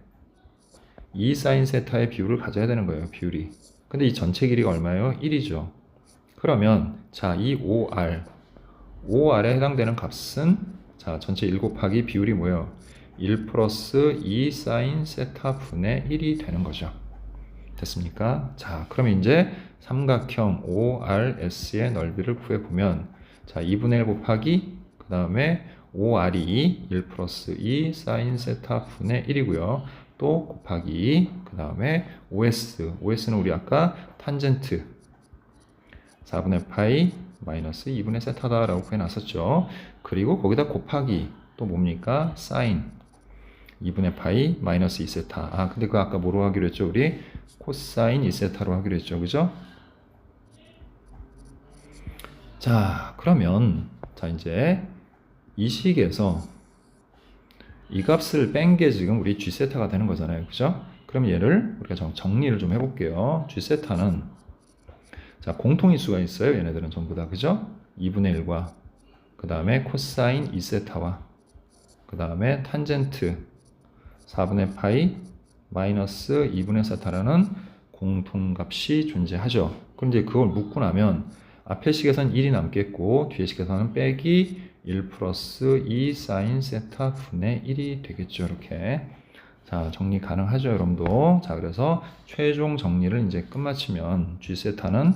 2 사인 세타의 비율을 가져야 되는 거예요, 비율이. 근데 이 전체 길이가 얼마예요? 1이죠. 그러면 자, 이 OR에 해당되는 값은 자, 전체 1 곱하기 비율이 뭐예요? 1 플러스 2 사인 세타 분의 1이 되는 거죠. 됐습니까? 자, 그럼 이제 삼각형 ORS의 넓이를 구해보면 자, 2분의 1 곱하기 그 다음에 OR이 1 플러스 2 사인 세타 분의 1이고요. 또 곱하기 그 다음에 OS는 우리 아까 탄젠트 4분의 파이 마이너스 2분의 세타다라고 구해놨었죠. 그리고 거기다 곱하기 또 뭡니까? 사인 2분의 파이 마이너스 2세타. 아, 근데 그거 아까 뭐로 하기로 했죠? 우리 코사인 2세타로 하기로 했죠. 그죠? 자, 그러면 자 이제 이 식에서 이 값을 뺀 게 지금 우리 G세타가 되는 거잖아요. 그죠? 그럼 얘를 우리가 정리를 좀 해볼게요. G세타는 자, 공통인수가 있어요. 얘네들은 전부 다. 그죠? 2분의 1과 그 다음에 코사인 2세타와 그 다음에 탄젠트 4분의 파이 마이너스 2분의 세타라는 공통값이 존재하죠. 그럼 이제 그걸 묶고 나면 앞에 식에서는 1이 남겠고 뒤에 식에서는 빼기 1 플러스 2 사인 세타 분의 1이 되겠죠. 이렇게. 자, 정리 가능하죠, 여러분도. 자, 그래서 최종 정리를 이제 끝마치면 G세타는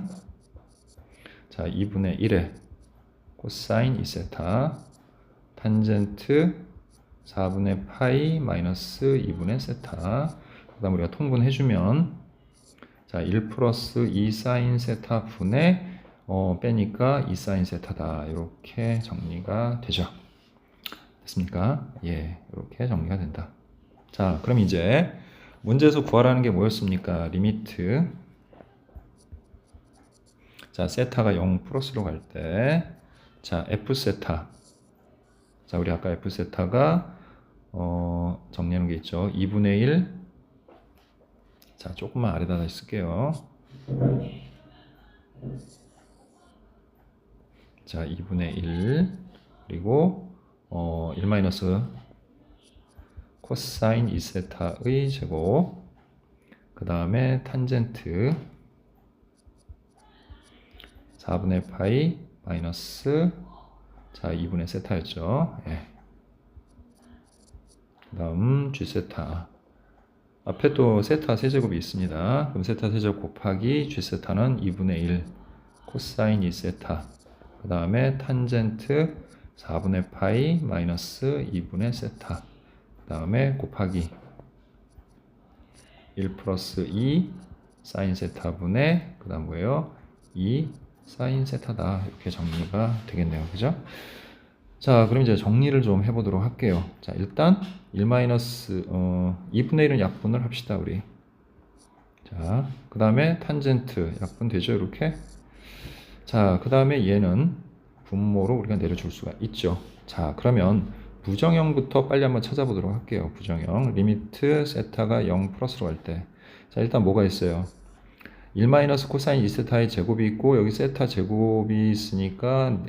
자, 2분의 1에 코사인 2세타 탄젠트 4분의 파이 마이너스 2분의 세타 그 다음 우리가 통분해주면 자, 1 플러스 2 사인 세타 분의 빼니까 2 사인 세타다. 이렇게 정리가 되죠. 됐습니까? 예, 이렇게 정리가 된다. 자, 그럼 이제 문제에서 구하라는 게 뭐였습니까? 리미트. 자, 세타가 0 플러스로 갈 때, 자, F 세타. 자, 우리 아까 F 세타가 정리하는 게 있죠. 2분의 1. 자, 조금만 아래다 다시 쓸게요. 자, 2분의 1 그리고 1 마이너스 코사인 2세타의 제곱 그 다음에 탄젠트 4분의 파이 마이너스 자 2분의 세타였죠. 예. 그 다음 G세타 앞에 또 세타 세제곱이 있습니다. 그럼 세타 세제곱 곱하기 G세타는 2분의 1 코사인 2세타 그 다음에 탄젠트 4분의 파이 마이너스 2분의 세타 그 다음에 곱하기 1 플러스 2 사인 세타 분의 그 다음 뭐예요? 2 사인 세타다. 이렇게 정리가 되겠네요. 그죠? 자, 그럼 이제 정리를 좀 해보도록 할게요. 자, 일단 1 마이너스 2분의 1은 약분을 합시다, 우리. 자, 그 다음에 탄젠트 약분 되죠, 이렇게. 자, 그 다음에 얘는 분모로 우리가 내려줄 수가 있죠. 자, 그러면 부정형부터 빨리 한번 찾아보도록 할게요. 부정형 리미트 세타가 0 플러스로 갈 때. 자, 일단 뭐가 있어요? 1 마이너스 코사인 2세타의 제곱이 있고 여기 세타 제곱이 있으니까,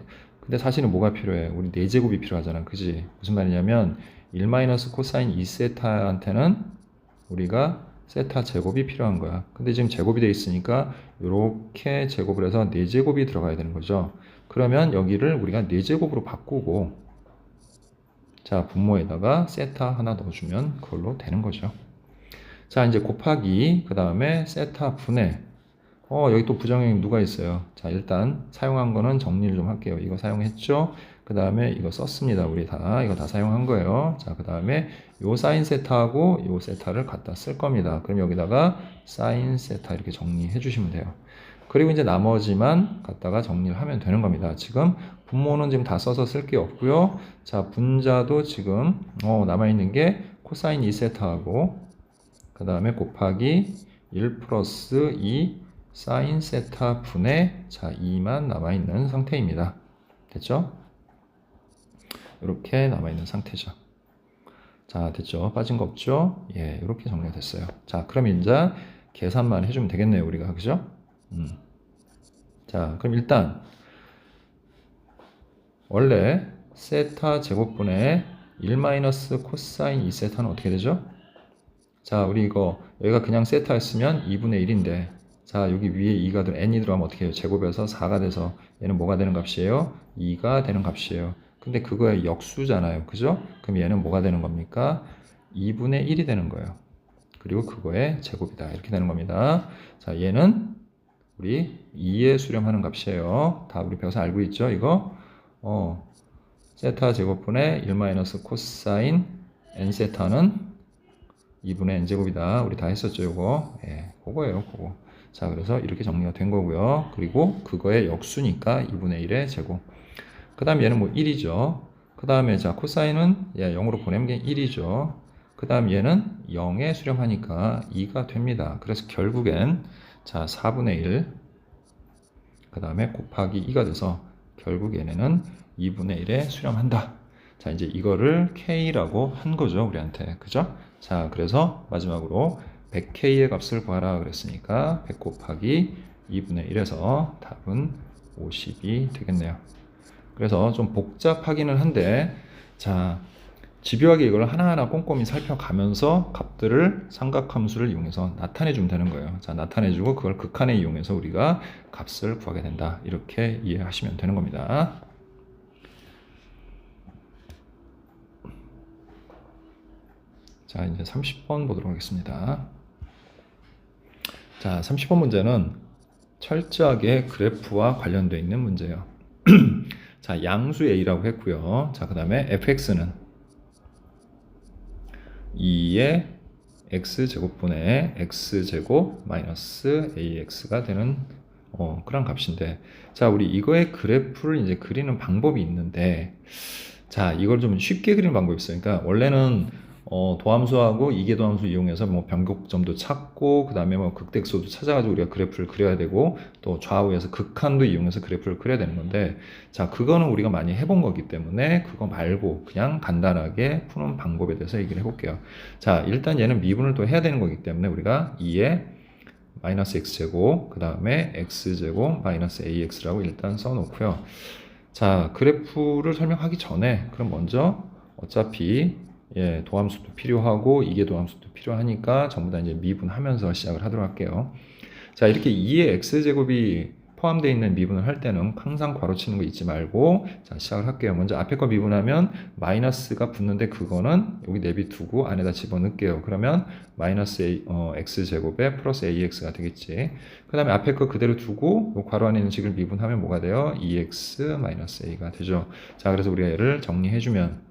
근데 사실은 뭐가 필요해? 우리 4제곱이 필요하잖아. 그지? 무슨 말이냐면 1 마이너스 코사인 2세타한테는 우리가 세타 제곱이 필요한 거야. 근데 지금 제곱이 되어 있으니까 이렇게 제곱을 해서 4제곱이 들어가야 되는 거죠. 그러면 여기를 우리가 4제곱으로 바꾸고, 자, 분모에다가 세타 하나 넣어주면 그걸로 되는 거죠. 자, 이제 곱하기, 그 다음에 세타 분해. 여기 또 부정형이 누가 있어요? 자, 일단 사용한 거는 정리를 좀 할게요. 이거 사용했죠? 그 다음에 이거 썼습니다. 우리 이거 다 사용한 거예요. 자, 그 다음에 요 사인 세타하고 요 세타를 갖다 쓸 겁니다. 그럼 여기다가 사인 세타 이렇게 정리해 주시면 돼요. 그리고 이제 나머지만 갖다가 정리를 하면 되는 겁니다. 지금 분모는 지금 다 써서 쓸 게 없고요. 자, 분자도 지금 남아있는 게 코사인 2세타하고 그 다음에 곱하기 1 플러스 2 사인 세타 분의, 자, 2만 남아있는 상태입니다. 됐죠? 이렇게 남아있는 상태죠. 자, 됐죠? 빠진 거 없죠? 예, 이렇게 정리가 됐어요. 자, 그럼 이제 계산만 해주면 되겠네요, 우리가. 그죠? 자, 그럼 일단 원래 세타 제곱분의 1 마이너스 코사인 2세타는 어떻게 되죠? 자, 우리 이거 여기가 그냥 세타였으면 2분의 1인데, 자, 여기 위에 2가 n이 들어가면 어떻게 해요? 제곱해서 4가 돼서 얘는 뭐가 되는 값이에요? 2가 되는 값이에요. 근데 그거의 역수잖아요. 그죠? 그럼 얘는 뭐가 되는 겁니까? 2분의 1이 되는 거예요. 그리고 그거의 제곱이다. 이렇게 되는 겁니다. 자, 얘는 우리 2에 수렴하는 값이에요. 다 우리 배워서 알고 있죠? 이거 세타 제곱분의 1 마이너스 코사인 n 세타는 2분의 n제곱이다. 우리 다 했었죠, 이거. 예, 그거예요, 그거. 자, 그래서 이렇게 정리가 된 거고요. 그리고 그거의 역수니까 2분의 1의 제곱. 그 다음 얘는 뭐 1이죠. 그 다음에 자, 코사인은 0으로 보내면 1이죠. 그 다음 얘는 0에 수렴하니까 2가 됩니다. 그래서 결국엔 자, 4분의 1, 그 다음에 곱하기 2가 돼서 결국 얘네는 2분의 1에 수렴한다. 자, 이제 이거를 K라고 한 거죠, 우리한테. 그죠? 자, 그래서 마지막으로 100K의 값을 구하라 그랬으니까 100 곱하기 2분의 1에서 답은 50이 되겠네요. 그래서 좀 복잡하기는 한데, 자, 집요하게 이걸 하나하나 꼼꼼히 살펴가면서 값들을 삼각함수를 이용해서 나타내 주면 되는 거예요. 자, 나타내 주고 그걸 극한에 이용해서 우리가 값을 구하게 된다. 이렇게 이해하시면 되는 겁니다. 자, 이제 30번 보도록 하겠습니다. 자, 30번 문제는 철저하게 그래프와 관련되어 있는 문제예요. 자, 양수 A라고 했고요. 자, 그 다음에 fx는 2의 x제곱분의 x제곱 마이너스 ax가 되는 그런 값인데, 자, 우리 이거의 그래프를 이제 그리는 방법이 있는데, 자, 이걸 좀 쉽게 그리는 방법이 있어요. 그러니까 원래는 도함수하고 이계도함수 이용해서 뭐 변곡점도 찾고, 그 다음에 뭐 극대극소도 찾아가지고 우리가 그래프를 그려야 되고, 또 좌우에서 극한도 이용해서 그래프를 그려야 되는 건데, 자, 그거는 우리가 많이 해본 거기 때문에 그거 말고 그냥 간단하게 푸는 방법에 대해서 얘기를 해볼게요. 자, 일단 얘는 미분을 또 해야 되는 거기 때문에 우리가 2에 마이너스 x제곱, 그 다음에 x제곱 마이너스 ax라고 일단 써놓고요. 자, 그래프를 설명하기 전에 그럼 먼저 어차피 도함수도 필요하고 이계도함수도 필요하니까 전부 다 이제 미분하면서 시작을 하도록 할게요. 자, 이렇게 2의 x제곱이 포함되어 있는 미분을 할 때는 항상 괄호치는 거 잊지 말고, 자, 시작을 할게요. 먼저 앞에 거 미분하면 마이너스가 붙는데 그거는 여기 내비두고 안에다 집어넣을게요. 그러면 마이너스 x제곱에 플러스 ax가 되겠지. 그 다음에 앞에 거 그대로 두고 요 괄호 안에 있는 식을 미분하면 뭐가 돼요? 2x 마이너스 a가 되죠. 자, 그래서 우리가 얘를 정리해주면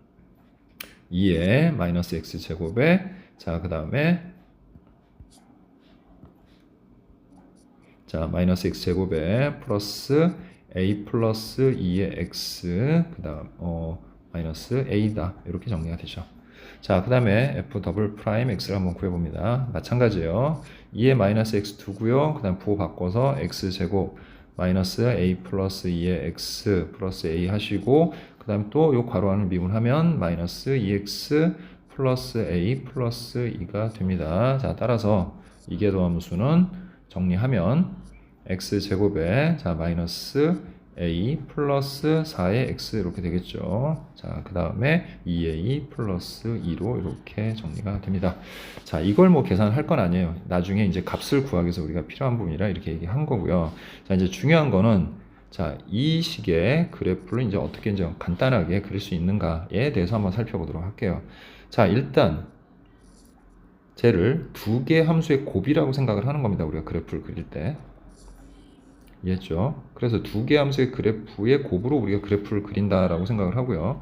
2의 마이너스 x제곱에, 자, 그 다음에 자, 마이너스 x제곱에 플러스 a 플러스 2의 x 그 다음 마이너스 a다 이렇게 정리가 되죠. 자, 그 다음에 f 더블 프라임 x를 한번 구해봅니다. 마찬가지예요. 2의 마이너스 x 두고요. 그 다음 부호 바꿔서 x제곱 마이너스 a 플러스 2의 x 플러스 a 하시고 그 다음 또 요 괄호 안을 미분하면 마이너스 2x 플러스 a 플러스 2가 됩니다. 자, 따라서 이계도함수는 정리하면 x제곱에 자 마이너스 a 플러스 4의 x 이렇게 되겠죠. 자, 그 다음에 2a 플러스 2로 이렇게 정리가 됩니다. 자, 이걸 뭐 계산할 건 아니에요. 나중에 이제 값을 구하기 위해서 우리가 필요한 부분이라 이렇게 얘기한 거고요. 자, 이제 중요한 거는 자, 이 식의 그래프를 이제 어떻게 이제 간단하게 그릴 수 있는가에 대해서 한번 살펴보도록 할게요. 자, 일단 쟤를 두 개 함수의 곱이라고 생각을 하는 겁니다. 우리가 그래프를 그릴 때. 이해했죠? 그래서 두 개 함수의 그래프의 곱으로 우리가 그래프를 그린다라고 생각을 하고요.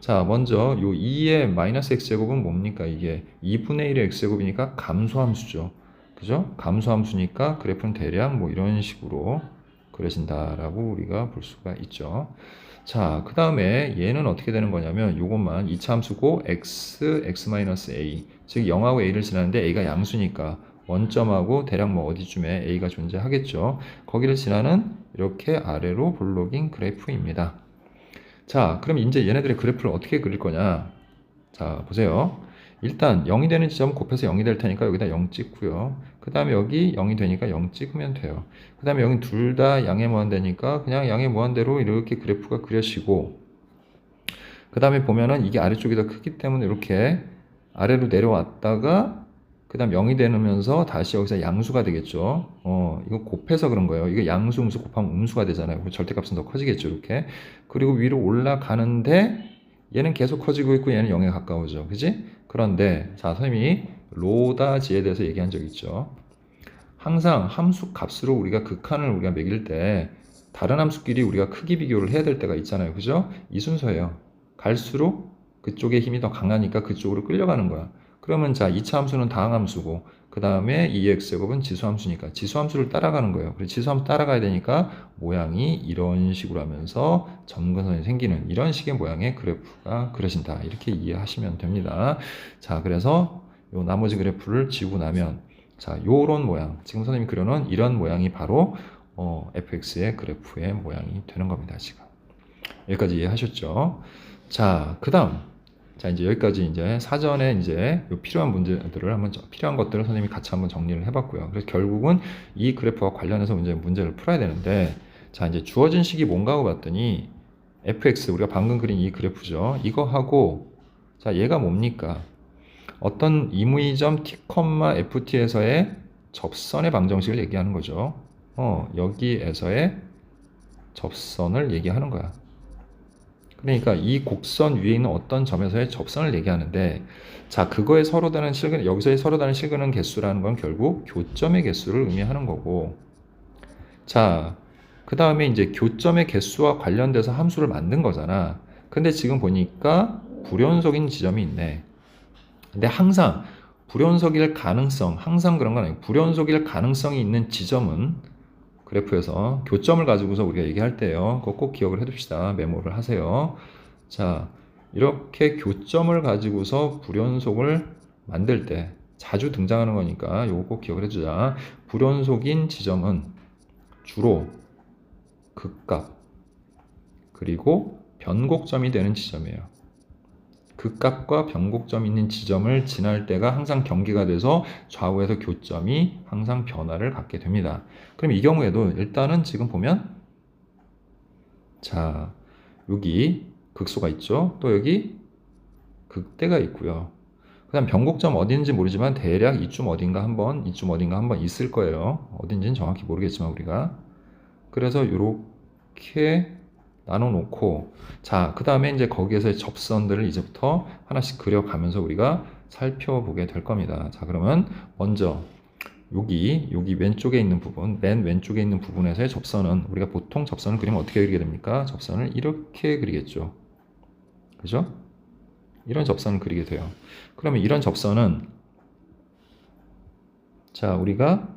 자, 먼저 요 2의 마이너스 x제곱은 뭡니까? 이게 2분의 1의 x제곱이니까 감소함수죠. 그죠? 감소함수니까 그래프는 대략 뭐 이런 식으로 그려진다라고 우리가 볼 수가 있죠. 자, 그 다음에 얘는 어떻게 되는 거냐면 요것만 2차 함수고 x-a 즉 0하고 a를 지나는데 a가 양수니까 원점하고 대략 뭐 어디쯤에 a가 존재하겠죠. 거기를 지나는 이렇게 아래로 볼록인 그래프입니다. 자, 그럼 이제 얘네들의 그래프를 어떻게 그릴 거냐? 자, 보세요. 일단 0이 되는 지점 곱해서 0이 될 테니까 여기다 0 찍고요. 그 다음에 여기 0이 되니까 0 찍으면 돼요. 그 다음에 여기 둘 다 양의 무한대니까 그냥 양의 무한대로 이렇게 그래프가 그려지고 그 다음에 보면은 이게 아래쪽이 더 크기 때문에 이렇게 아래로 내려왔다가 그 다음 0이 되면서 다시 여기서 양수가 되겠죠. 이거 곱해서 그런 거예요. 이거 양수, 음수 곱하면 음수가 되잖아요. 절대값은 더 커지겠죠. 이렇게. 그리고 위로 올라가는데 얘는 계속 커지고 있고 얘는 0에 가까워져. 그지? 그런데 자, 선생님이 로다지에 대해서 얘기한 적 있죠. 항상 함수 값으로 우리가 극한을 우리가 매길 때 다른 함수끼리 우리가 크기 비교를 해야 될 때가 있잖아요. 그죠? 이 순서예요. 갈수록 그쪽의 힘이 더 강하니까 그쪽으로 끌려가는 거야. 그러면 자, 2차 함수는 다항함수고 그 다음에 2x제곱은 지수함수니까 지수함수를 따라가는 거예요. 그래서 지수함수 따라가야 되니까 모양이 이런 식으로 하면서 점근선이 생기는 이런 식의 모양의 그래프가 그려진다. 이렇게 이해하시면 됩니다. 자, 그래서 요 나머지 그래프를 지우고 나면 자, 요런 모양 지금 선생님이 그려놓은 이런 모양이 바로 fx의 그래프의 모양이 되는 겁니다. 지금 여기까지 이해하셨죠? 자, 그 다음 자, 이제 여기까지 이제 사전에 이제 필요한 문제들을 필요한 것들을 선생님이 같이 한번 정리를 해봤고요. 그래서 결국은 이 그래프와 관련해서 문제를 풀어야 되는데, 자, 이제 주어진 식이 뭔가 하고 봤더니, fx, 우리가 방금 그린 이 그래프죠. 이거 하고, 자, 얘가 뭡니까? 어떤 임의점 t, ft에서의 접선의 방정식을 얘기하는 거죠. 여기에서의 접선을 얘기하는 거야. 그러니까 이 곡선 위에 있는 어떤 점에서의 접선을 얘기하는데 자, 그거에 서로 다른 실근 여기서의 서로 다른 실근은 개수라는 건 결국 교점의 개수를 의미하는 거고 자, 그 다음에 이제 교점의 개수와 관련돼서 함수를 만든 거잖아. 근데 지금 보니까 불연속인 지점이 있네. 근데 항상 불연속일 가능성 항상 그런 건 아니고 불연속일 가능성이 있는 지점은 그래프에서 교점을 가지고서 우리가 얘기할 때요. 그거 꼭 기억을 해둡시다. 메모를 하세요. 자, 이렇게 교점을 가지고서 불연속을 만들 때 자주 등장하는 거니까 이거 꼭 기억을 해주자. 불연속인 지점은 주로 극값 그리고 변곡점이 되는 지점이에요. 극값과 변곡점이 있는 지점을 지날 때가 항상 경계가 돼서 좌우에서 교점이 항상 변화를 갖게 됩니다. 그럼 이 경우에도 일단은 지금 보면 자, 여기 극소가 있죠. 또 여기 극대가 있고요. 그 다음 변곡점 어딘지 모르지만 대략 이쯤 어딘가 한번 있을 거예요. 어딘지는 정확히 모르겠지만 우리가 그래서 이렇게 나눠놓고 자, 그 다음에 이제 거기에서의 접선들을 이제부터 하나씩 그려가면서 우리가 살펴보게 될 겁니다. 자, 그러면 먼저 여기 왼쪽에 있는 부분, 맨 왼쪽에 있는 부분에서의 접선은 우리가 보통 접선을 그리면 어떻게 그리게 됩니까? 접선을 이렇게 그리겠죠. 그죠? 이런 접선을 그리게 돼요. 그러면 이런 접선은 자, 우리가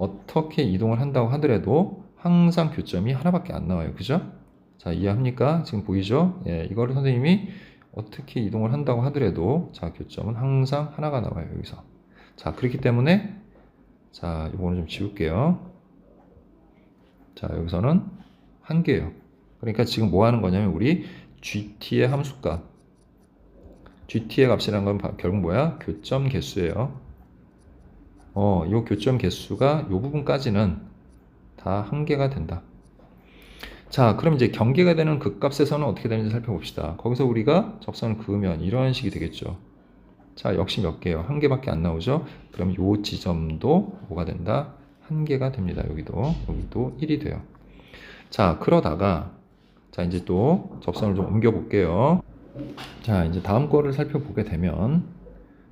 어떻게 이동을 한다고 하더라도 항상 교점이 하나밖에 안 나와요. 그죠? 자, 이해합니까? 지금 보이죠? 예, 이거를 선생님이 어떻게 이동을 한다고 하더라도 자, 교점은 항상 하나가 나와요. 여기서. 자, 그렇기 때문에 자, 이거는 좀 지울게요. 자, 여기서는 한 개예요. 그러니까 지금 뭐 하는 거냐면 우리 GT의 함수값. GT의 값이라는 건 결국 뭐야? 교점 개수예요. 이 교점 개수가 이 부분까지는 다 한 개가 된다. 자, 그럼 이제 경계가 되는 극값에서는 어떻게 되는지 살펴봅시다. 거기서 우리가 접선을 그으면 이런 식이 되겠죠. 자, 역시 몇 개예요? 한 개밖에 안 나오죠? 그럼 이 지점도 뭐가 된다? 한 개가 됩니다. 여기도 1이 돼요. 자, 그러다가 자, 이제 또 접선을 좀 옮겨 볼게요. 자, 이제 다음 거를 살펴보게 되면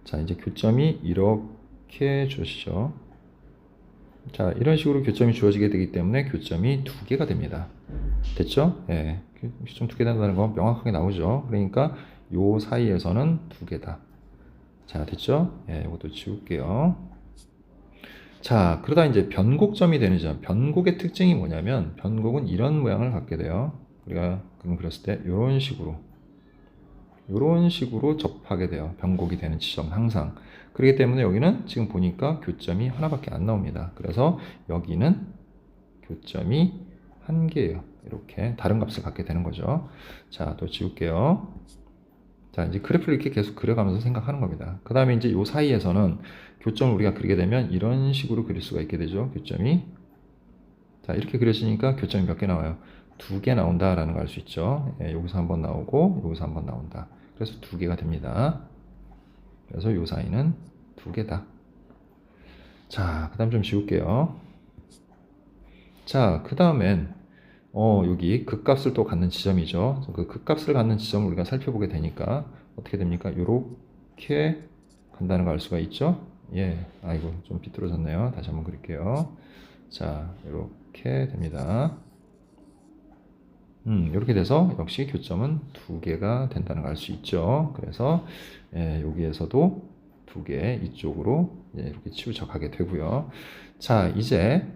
자, 이제 교점이 이렇게 주어지죠. 자, 이런 식으로 교점이 주어지게 되기 때문에 교점이 두 개가 됩니다. 됐죠? 예. 교점 두 개 된다는 건 명확하게 나오죠. 그러니까 요 사이에서는 두 개다. 자, 됐죠? 예, 이것도 지울게요. 자, 그러다 이제 변곡점이 되는 점. 변곡의 특징이 뭐냐면 변곡은 이런 모양을 갖게 돼요. 우리가 그럼 그렸을 때 이런 식으로 접하게 돼요. 변곡이 되는 지점 항상. 그렇기 때문에 여기는 지금 보니까 교점이 하나밖에 안 나옵니다. 그래서 여기는 교점이 한 개예요. 이렇게 다른 값을 갖게 되는 거죠. 자, 또 지울게요. 자, 이제 그래프를 이렇게 계속 그려가면서 생각하는 겁니다. 그 다음에 이제 이 사이에서는 교점을 우리가 그리게 되면 이런 식으로 그릴 수가 있게 되죠. 교점이. 자, 이렇게 그려지니까 교점이 몇 개 나와요? 두 개 나온다라는 걸 알 수 있죠. 예, 여기서 한번 나오고 여기서 한번 나온다. 그래서 두 개가 됩니다. 그래서 이 사이는 두 개다. 자, 그 다음 좀 지울게요. 자, 그 다음엔 여기 극값을 또 갖는 지점이죠. 그 극값을 갖는 지점을 우리가 살펴보게 되니까 어떻게 됩니까? 이렇게 간다는 걸 알 수가 있죠. 예, 아이고 좀 비뚤어졌네요. 다시 한번 그릴게요. 자, 이렇게 됩니다. 이렇게 돼서 역시 교점은 두 개가 된다는 걸 알 수 있죠. 그래서 예, 여기에서도 두 개 이쪽으로 예, 이렇게 치우쳐 가게 되고요. 자, 이제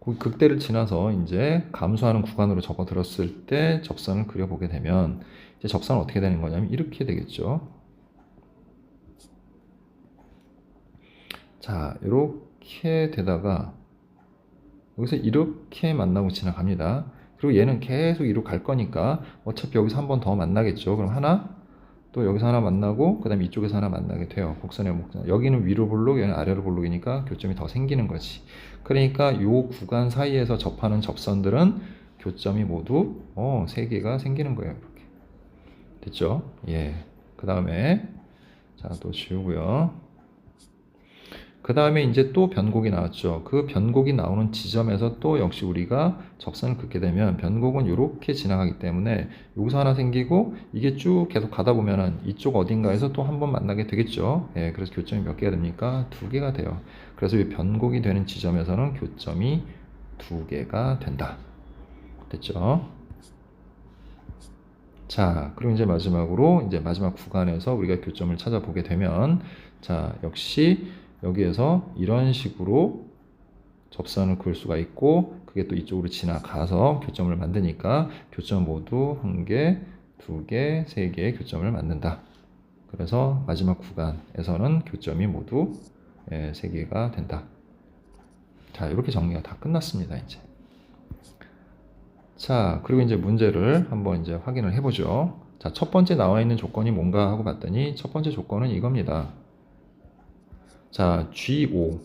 극대를 지나서 이제 감소하는 구간으로 접어들었을 때 접선을 그려보게 되면 이제 접선은 어떻게 되는 거냐면 이렇게 되겠죠. 자, 이렇게 되다가 여기서 이렇게 만나고 지나갑니다. 그리고 얘는 계속 이리로 갈 거니까 어차피 여기서 한 번 더 만나겠죠. 그럼 하나, 또 여기서 하나 만나고 그 다음에 이쪽에서 하나 만나게 돼요. 곡선의 목선. 여기는 위로 볼록, 여기는 아래로 볼록이니까 교점이 더 생기는 거지. 그러니까 이 구간 사이에서 접하는 접선들은 교점이 모두 3개가 생기는 거예요. 이렇게. 됐죠? 예. 그 다음에 자, 또 지우고요. 그 다음에 이제 또 변곡이 나왔죠. 그 변곡이 나오는 지점에서 또 역시 우리가 접선을 긋게 되면 변곡은 이렇게 지나가기 때문에 여기서 하나 생기고 이게 쭉 계속 가다 보면은 이쪽 어딘가에서 또 한 번 만나게 되겠죠. 예, 그래서 교점이 몇 개가 됩니까? 두 개가 돼요. 그래서 이 변곡이 되는 지점에서는 교점이 두 개가 된다. 됐죠? 자, 그리고 이제 마지막으로 이제 마지막 구간에서 우리가 교점을 찾아보게 되면 자, 역시 여기에서 이런 식으로 접선을 그을 수가 있고 그게 또 이쪽으로 지나가서 교점을 만드니까 교점 모두 한 개, 두 개, 세 개의 교점을 만든다. 그래서 마지막 구간에서는 교점이 모두 세 개가 된다. 자, 이렇게 정리가 다 끝났습니다. 이제. 자, 그리고 이제 문제를 한번 이제 확인을 해보죠. 자, 첫 번째 나와 있는 조건이 뭔가 하고 봤더니 첫 번째 조건은 이겁니다. 자, G5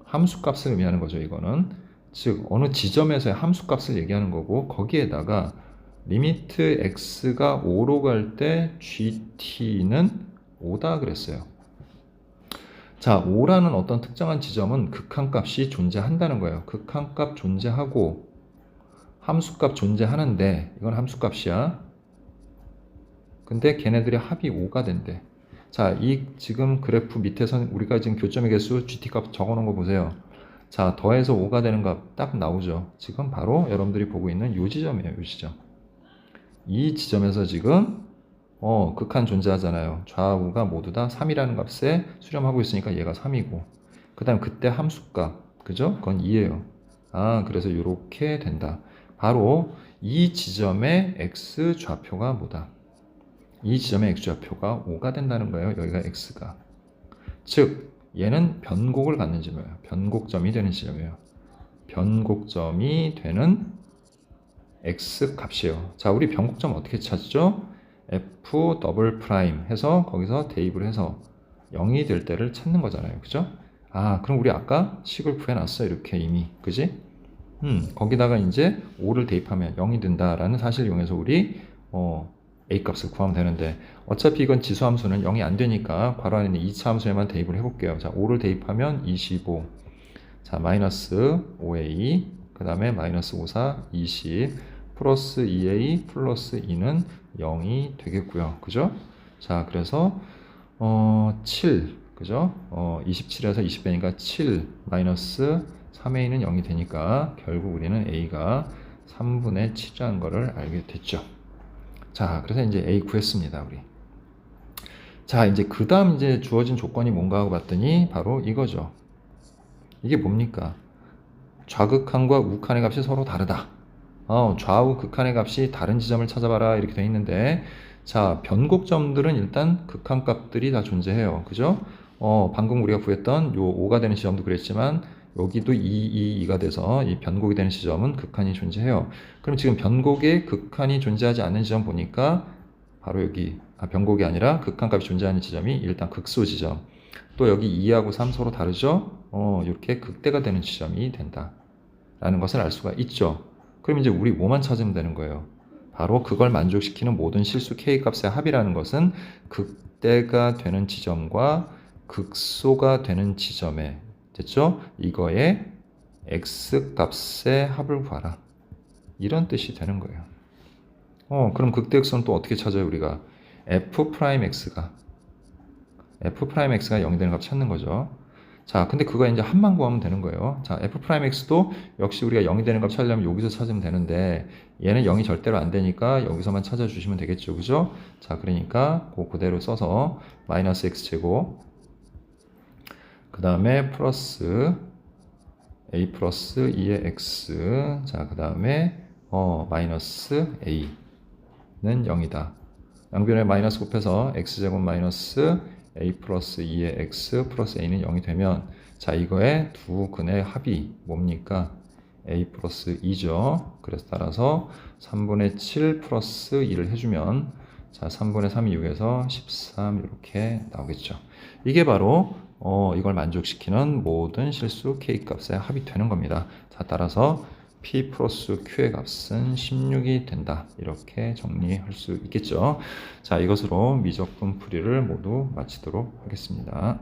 함수값을 의미하는 거죠. 이거는 즉 어느 지점에서의 함수값을 얘기하는 거고 거기에다가 리미트 x가 5로 갈 때 GT는 5다 그랬어요. 자, 5라는 어떤 특정한 지점은 극한값이 존재한다는 거예요. 극한값 존재하고 함수값 존재하는데 이건 함수값이야. 근데 걔네들의 합이 5가 된대. 자, 이 지금 그래프 밑에서 우리가 지금 교점의 개수 GT값 적어놓은 거 보세요. 자, 더해서 5가 되는 값 딱 나오죠. 지금 바로 여러분들이 보고 있는 이 지점이에요. 이 지점. 이 지점에서 지금 극한 존재하잖아요. 좌우가 모두 다 3이라는 값에 수렴하고 있으니까 얘가 3이고 그 다음 그때 함수값, 그죠? 그건 2예요. 그래서 이렇게 된다. 바로 이 지점의 x 좌표가 뭐다? 이 지점의 x 좌표가 5가 된다는 거예요. 여기가 x가. 즉 얘는 변곡을 갖는 지점이에요. 변곡점이 되는 지점이에요. 변곡점이 되는 x 값이에요. 자, 우리 변곡점 어떻게 찾죠? f 더블 프라임 해서 거기서 대입을 해서 0이 될 때를 찾는 거잖아요. 그죠? 그럼 우리 아까 식을 구해놨어. 이렇게 이미. 그지? 거기다가 이제 5를 대입하면 0이 된다라는 사실을 이용해서 우리 a 값을 구하면 되는데 어차피 이건 지수함수는 0이 안 되니까 괄호 안에 있는 2차 함수에만 대입을 해볼게요. 자, 5를 대입하면 25. 자, 마이너스 5a 그 다음에 마이너스 54 20 플러스 2a 플러스 2는 0이 되겠고요. 그죠? 자, 그래서 7 그죠? 27에서 20 빼니까 7 마이너스 3a는 0이 되니까 결국 우리는 a가 3분의 7이라는 거를 알게 됐죠. 자, 그래서 이제 a 구했습니다, 우리. 자, 이제 그 다음 이제 주어진 조건이 뭔가 하고 봤더니 바로 이거죠. 이게 뭡니까? 좌극한과 우극한의 값이 서로 다르다. 좌우 극한의 값이 다른 지점을 찾아봐라 이렇게 되어 있는데, 자, 변곡점들은 일단 극한 값들이 다 존재해요. 그죠? 방금 우리가 구했던 요 5가 되는 지점도 그랬지만 여기도 2가 돼서 이 변곡이 되는 지점은 극한이 존재해요. 그럼 지금 변곡에 극한이 존재하지 않는 지점 보니까 바로 여기 변곡이 아니라 극한 값이 존재하는 지점이 일단 극소 지점. 또 여기 2하고 3 서로 다르죠? 이렇게 극대가 되는 지점이 된다. 라는 것을 알 수가 있죠. 그럼 이제 우리 뭐만 찾으면 되는 거예요? 바로 그걸 만족시키는 모든 실수 K값의 합이라는 것은 극대가 되는 지점과 극소가 되는 지점에 됐죠? 이거의 X값의 합을 구하라. 이런 뜻이 되는 거예요. 그럼 극대 극소는 또 어떻게 찾아요, 우리가? F'X가 0이 되는 값 찾는 거죠. 자, 근데 그거 이제 한만 구하면 되는 거예요. 자, F'X도 역시 우리가 0이 되는 값 찾으려면 여기서 찾으면 되는데 얘는 0이 절대로 안 되니까 여기서만 찾아주시면 되겠죠. 그죠? 자, 그러니까 그대로 써서 마이너스 X제곱 그 다음에 플러스 A 플러스 2의 X 자, 그 다음에 마이너스 A는 0이다. 양변에 마이너스 곱해서 X제곱 마이너스 a 플러스 2의 x 플러스 a는 0이 되면 자, 이거의 두 근의 합이 뭡니까? a 플러스 2죠. 그래서 따라서 3분의 7 플러스 2를 해주면 자, 3분의 3이 6에서 13 이렇게 나오겠죠. 이게 바로 이걸 만족시키는 모든 실수 K값의 합이 되는 겁니다. 자, 따라서 P 플러스 Q의 값은 16이 된다. 이렇게 정리할 수 있겠죠. 자, 이것으로 미적분 풀이를 모두 마치도록 하겠습니다.